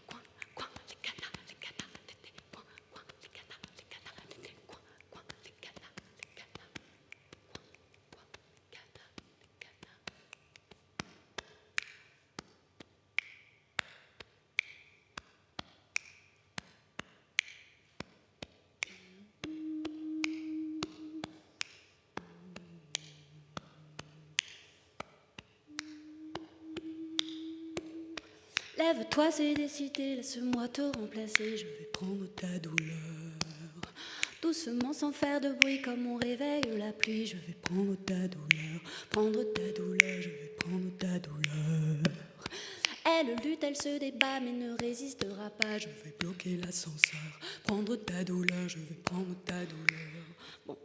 M: coin, coin, les canards, tétés, coin, coin, les canards, tétés, coin, coin, les canards, coin, coin, les canards. Lève-toi, c'est décidé, laisse-moi te remplacer, je vais prendre ta douleur. Doucement, sans faire de bruit, comme on réveille la pluie, je vais prendre ta douleur, je vais prendre ta douleur. Elle lutte, elle se débat, mais ne résistera pas, je vais bloquer l'ascenseur, prendre ta douleur, je vais prendre ta douleur. Bon.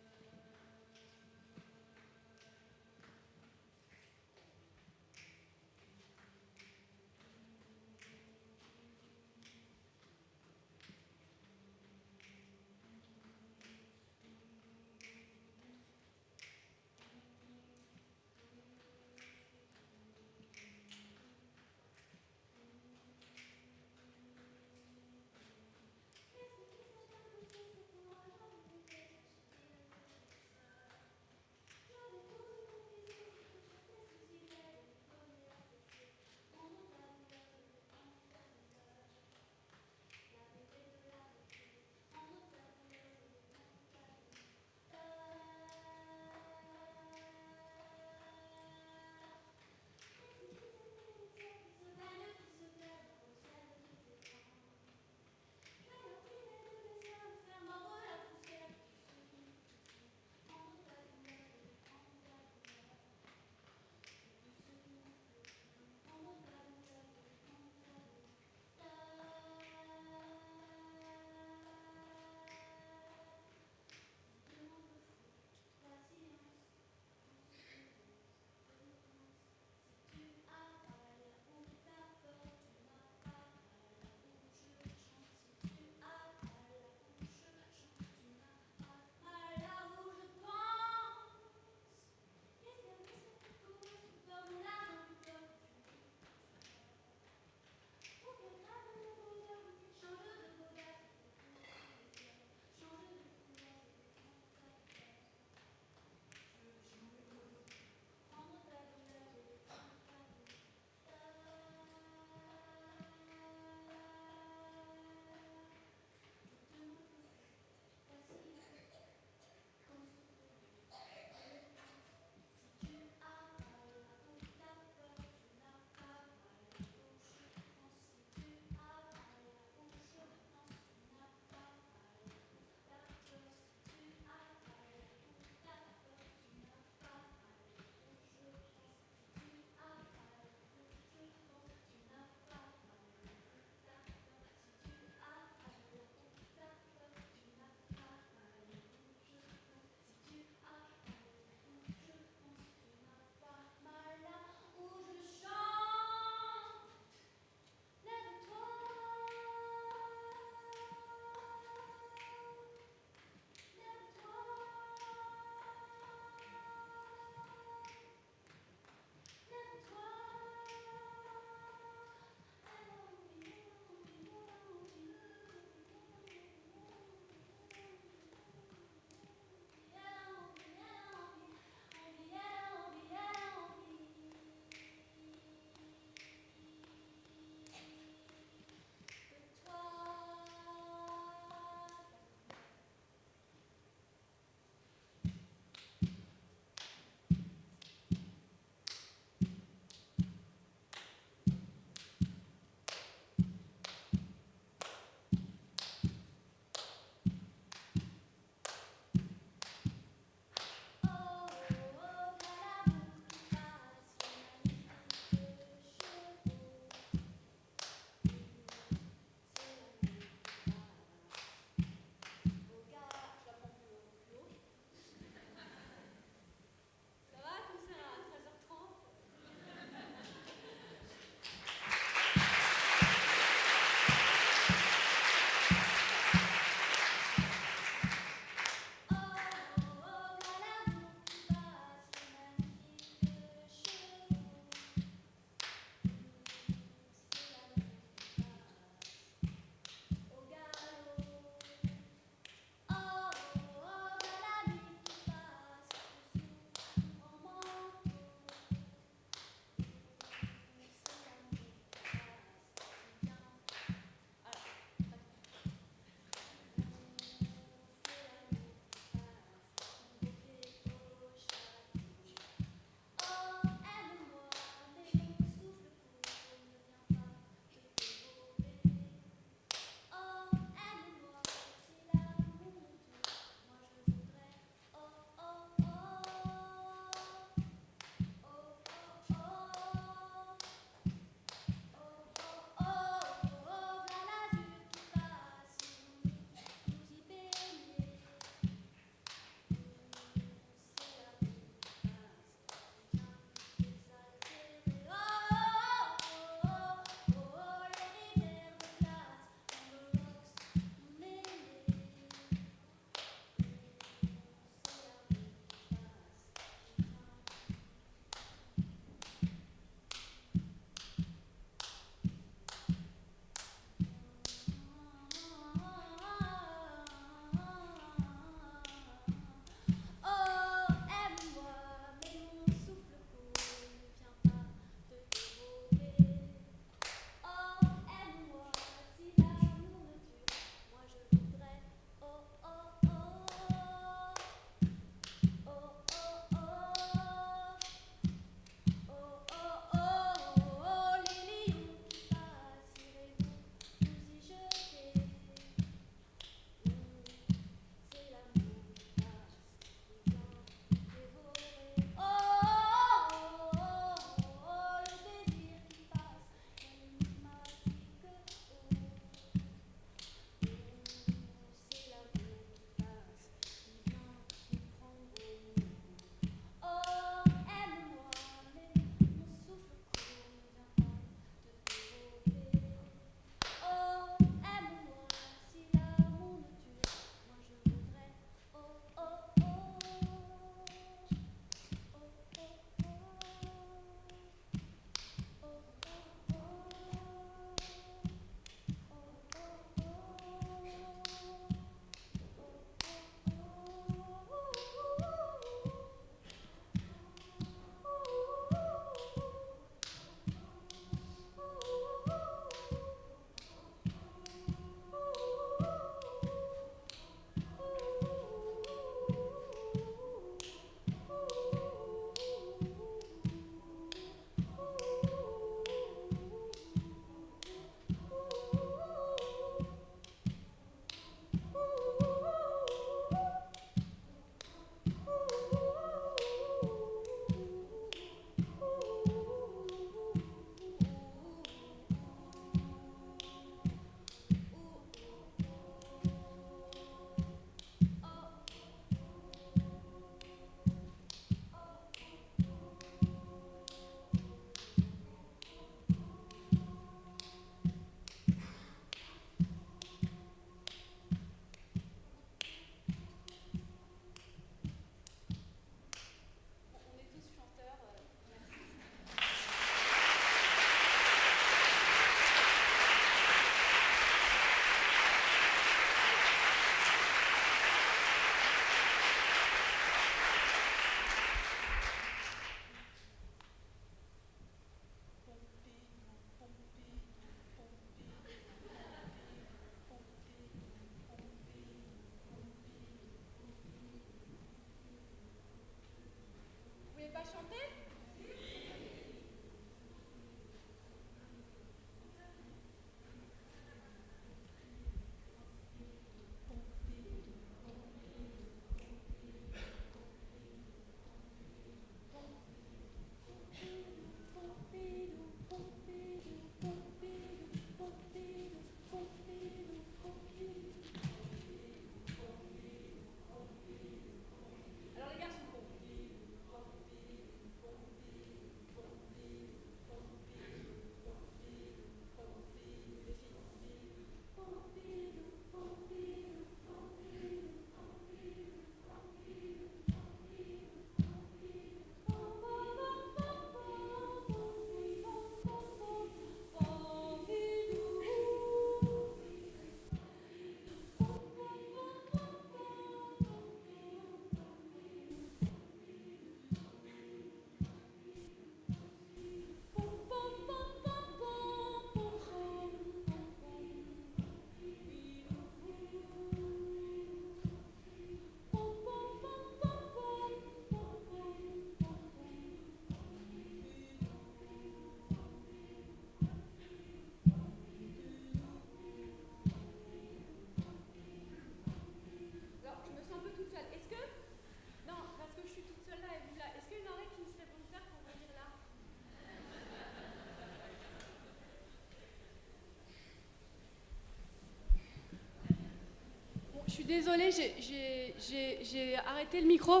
M: suis désolée, j'ai arrêté le micro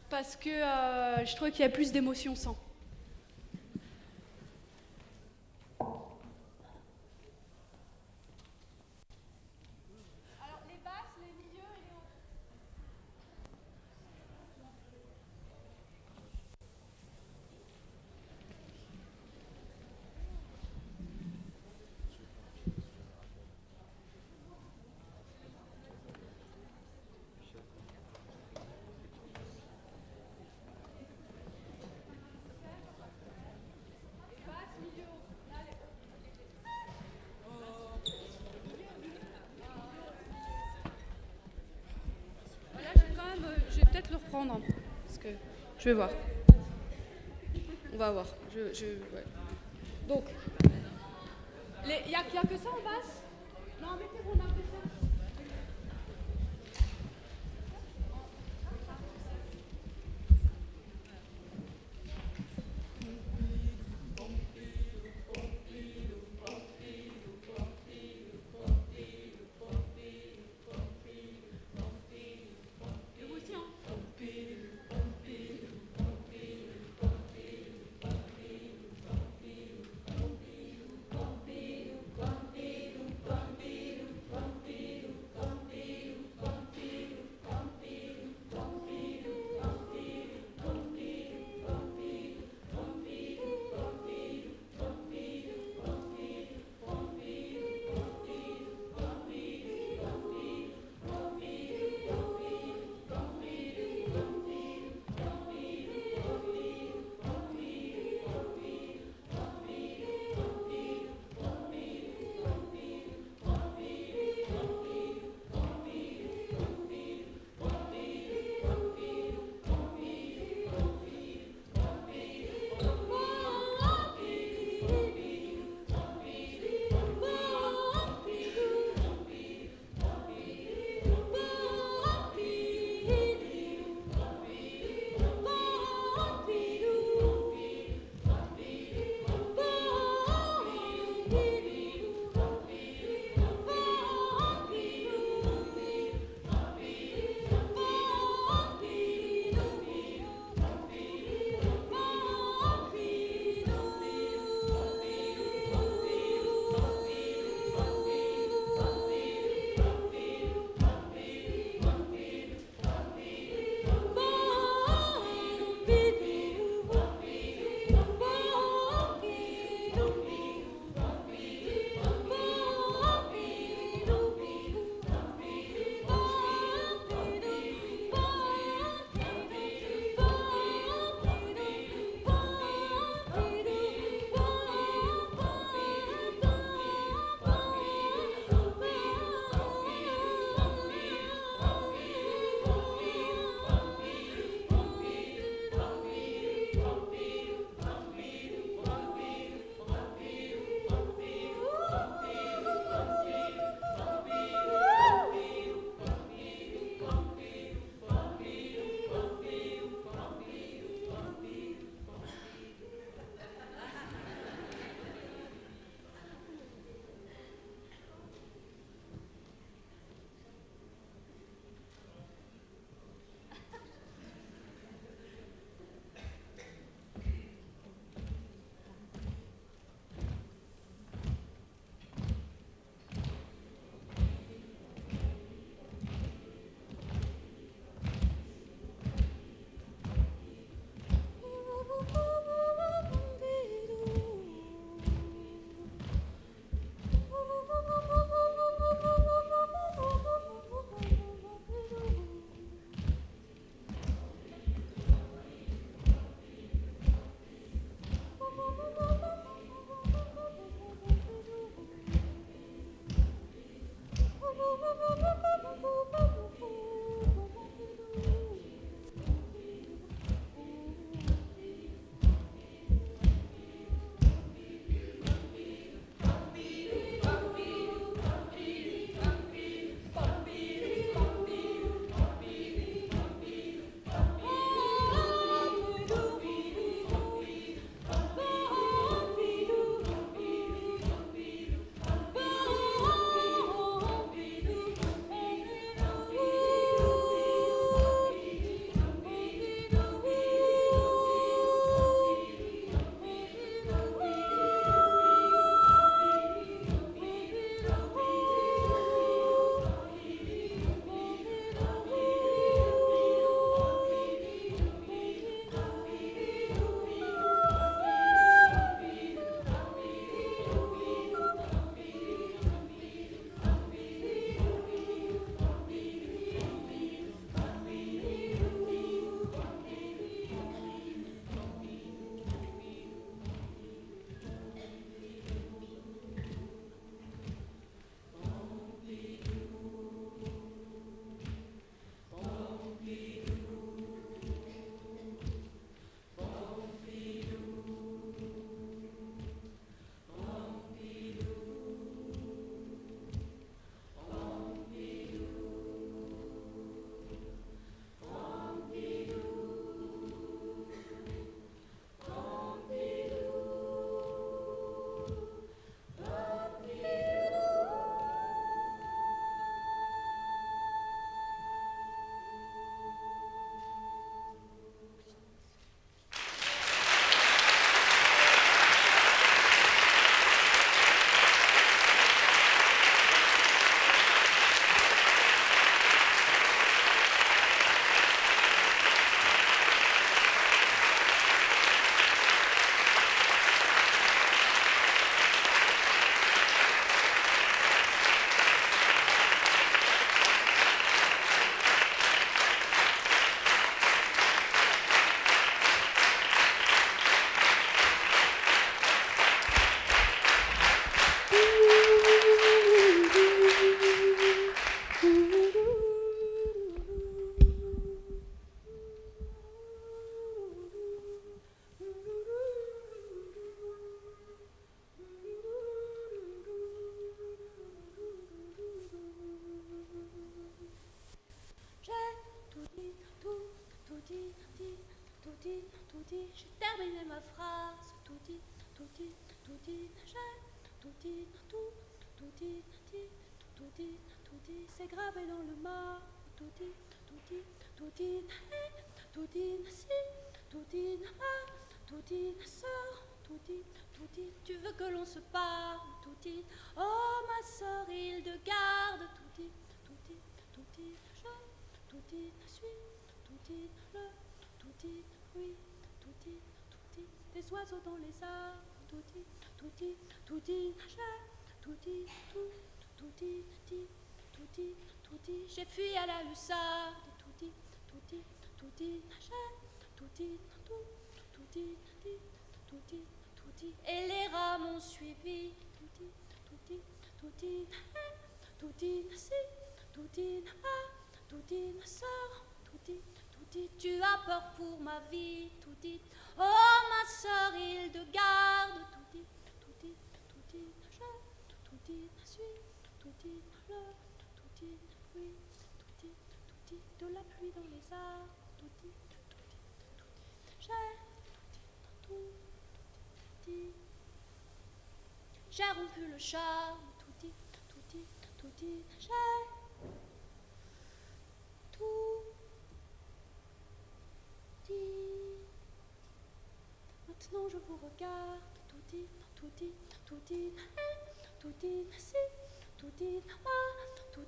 M: parce que je trouve qu'il y a plus d'émotion sans. Alors, les basses, les milieux et les hauts. Je vais peut-être le reprendre, hein, parce que je vais voir. On va voir. Ouais. Donc, il n'y a que ça en basse? Non, mettez-vous, on a fait ça. terminer ma phrase. Tout dit, j'ai tout dit, tout dit, c'est gravé dans le marbre. Tout dit, si, tout dit, tout dit, sort, tout dit, tu veux que l'on se parle. Tout dit, oh ma sœur, il de garde. Tout dit, je, tout dit, suis, tout dit, le, tout dit, oui, tout dit, des oiseaux dans les arbres. Tout dit, j'ai, tout dit, j'ai fui à la hussarde. Tout dit, j'ai, tout dit, et les rats m'ont suivi. Tout dit, si, tout dit, sort, tout dit, tu as peur pour ma vie. Tout dit, oh ma sœur, il de garde. Tout dit, je, tout dit, suis, tout dit, le, tout dit, oui, tout dit, de la pluie dans les arbres. Tout dit, j'ai, tout dit, j'ai rompu le charme. Tout dit, j'ai tout dit. Maintenant je vous regarde. Tout dit, si, tout dit, tout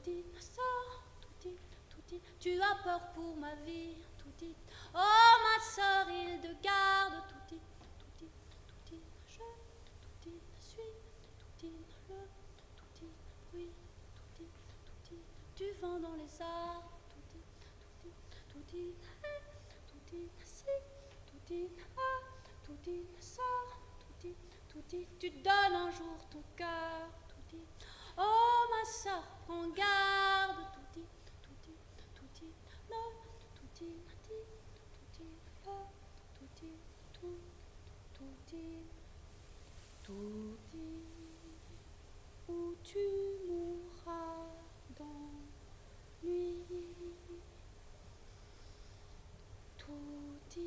M: dit, sort, tout dit, tu as peur pour ma vie. Tout dit, oh ma sœur, il de garde. Tout dit, je, tout dit, suis, tout dit, le, tout dit, oui, tout dit, du vent dans les arbres. Tout dit, si, tout dit, tout dit, sort, tout dit, tu donnes un jour ton cœur. Tout dit, oh ma sœur, prends garde. Tout dit, non, tout dit, le, tout dit, où tu mourras dans nuit. Tout dit.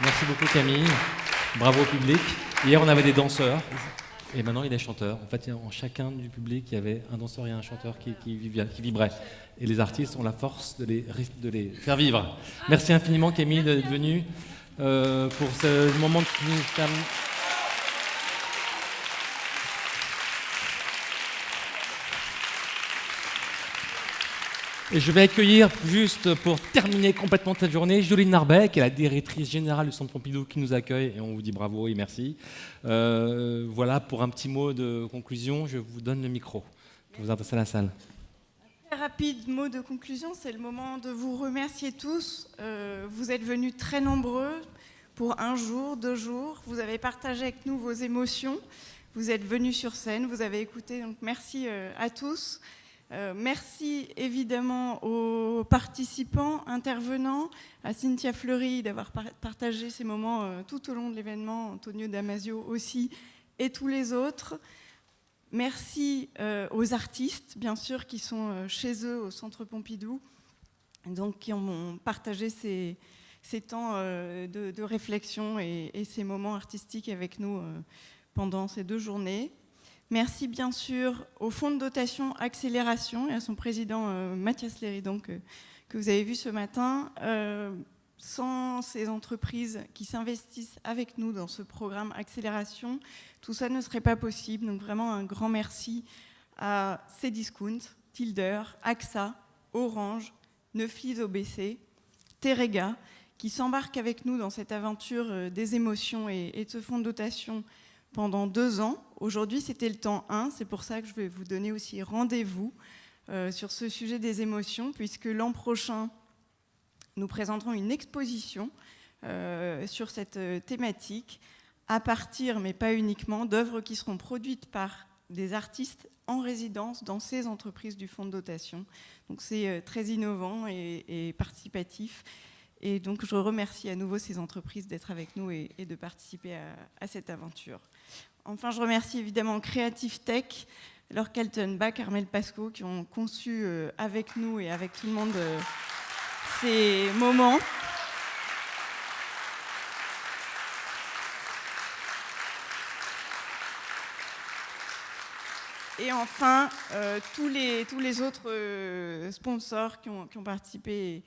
A: Merci beaucoup Camille, bravo au public. Hier on avait des danseurs et maintenant il y a des chanteurs. En fait, en chacun du public il y avait un danseur et un chanteur qui vibraient. Et les artistes ont la force de les faire vivre. Merci infiniment Camille d'être venue pour ce moment de Et je vais accueillir, juste pour terminer complètement cette journée, Julie Narbet, qui est la directrice générale du Centre Pompidou, qui nous accueille, et on vous dit bravo et merci. Voilà, pour un petit mot de conclusion, je vous donne le micro pour vous adresser à la salle.
N: Un très rapide mot de conclusion, c'est le moment de vous remercier tous. Vous êtes venus très nombreux pour 1 jour, 2 jours. Vous avez partagé avec nous vos émotions. Vous êtes venus sur scène, vous avez écouté, donc merci à tous. Merci évidemment aux participants, intervenants, à Cynthia Fleury d'avoir partagé ces moments tout au long de l'événement, Antonio Damasio aussi, et tous les autres. Merci aux artistes, bien sûr, qui sont chez eux au Centre Pompidou, donc qui ont partagé ces temps de réflexion et ces moments artistiques avec nous pendant ces 2 journées. Merci bien sûr au Fonds de dotation Accélération et à son président Mathias Léry, que vous avez vu ce matin. sans ces entreprises qui s'investissent avec nous dans ce programme Accélération, tout ça ne serait pas possible. Donc vraiment un grand merci à Cdiscount, Tilder, AXA, Orange, Neuflis OBC, Terega, qui s'embarquent avec nous dans cette aventure des émotions et de ce fonds de dotation pendant 2 ans. Aujourd'hui, c'était le temps 1, c'est pour ça que je vais vous donner aussi rendez-vous sur ce sujet des émotions, puisque l'an prochain, nous présenterons une exposition sur cette thématique, à partir, mais pas uniquement, d'œuvres qui seront produites par des artistes en résidence dans ces entreprises du fonds de dotation. Donc c'est très innovant et participatif. Et donc je remercie à nouveau ces entreprises d'être avec nous et de participer à cette aventure. Enfin, je remercie évidemment Creative Tech, Laure Kaltenbach, Armel Pasco, qui ont conçu avec nous et avec tout le monde ces moments. Et enfin, tous les autres sponsors qui ont participé,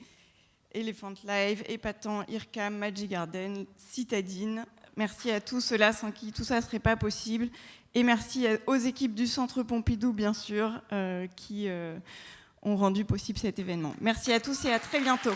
N: Elephant Live, Épatant, IRCAM, Magic Garden, Citadine. Merci à tous ceux-là sans qui tout ça ne serait pas possible. Et merci aux équipes du Centre Pompidou, bien sûr, qui ont rendu possible cet événement. Merci à tous et à très bientôt.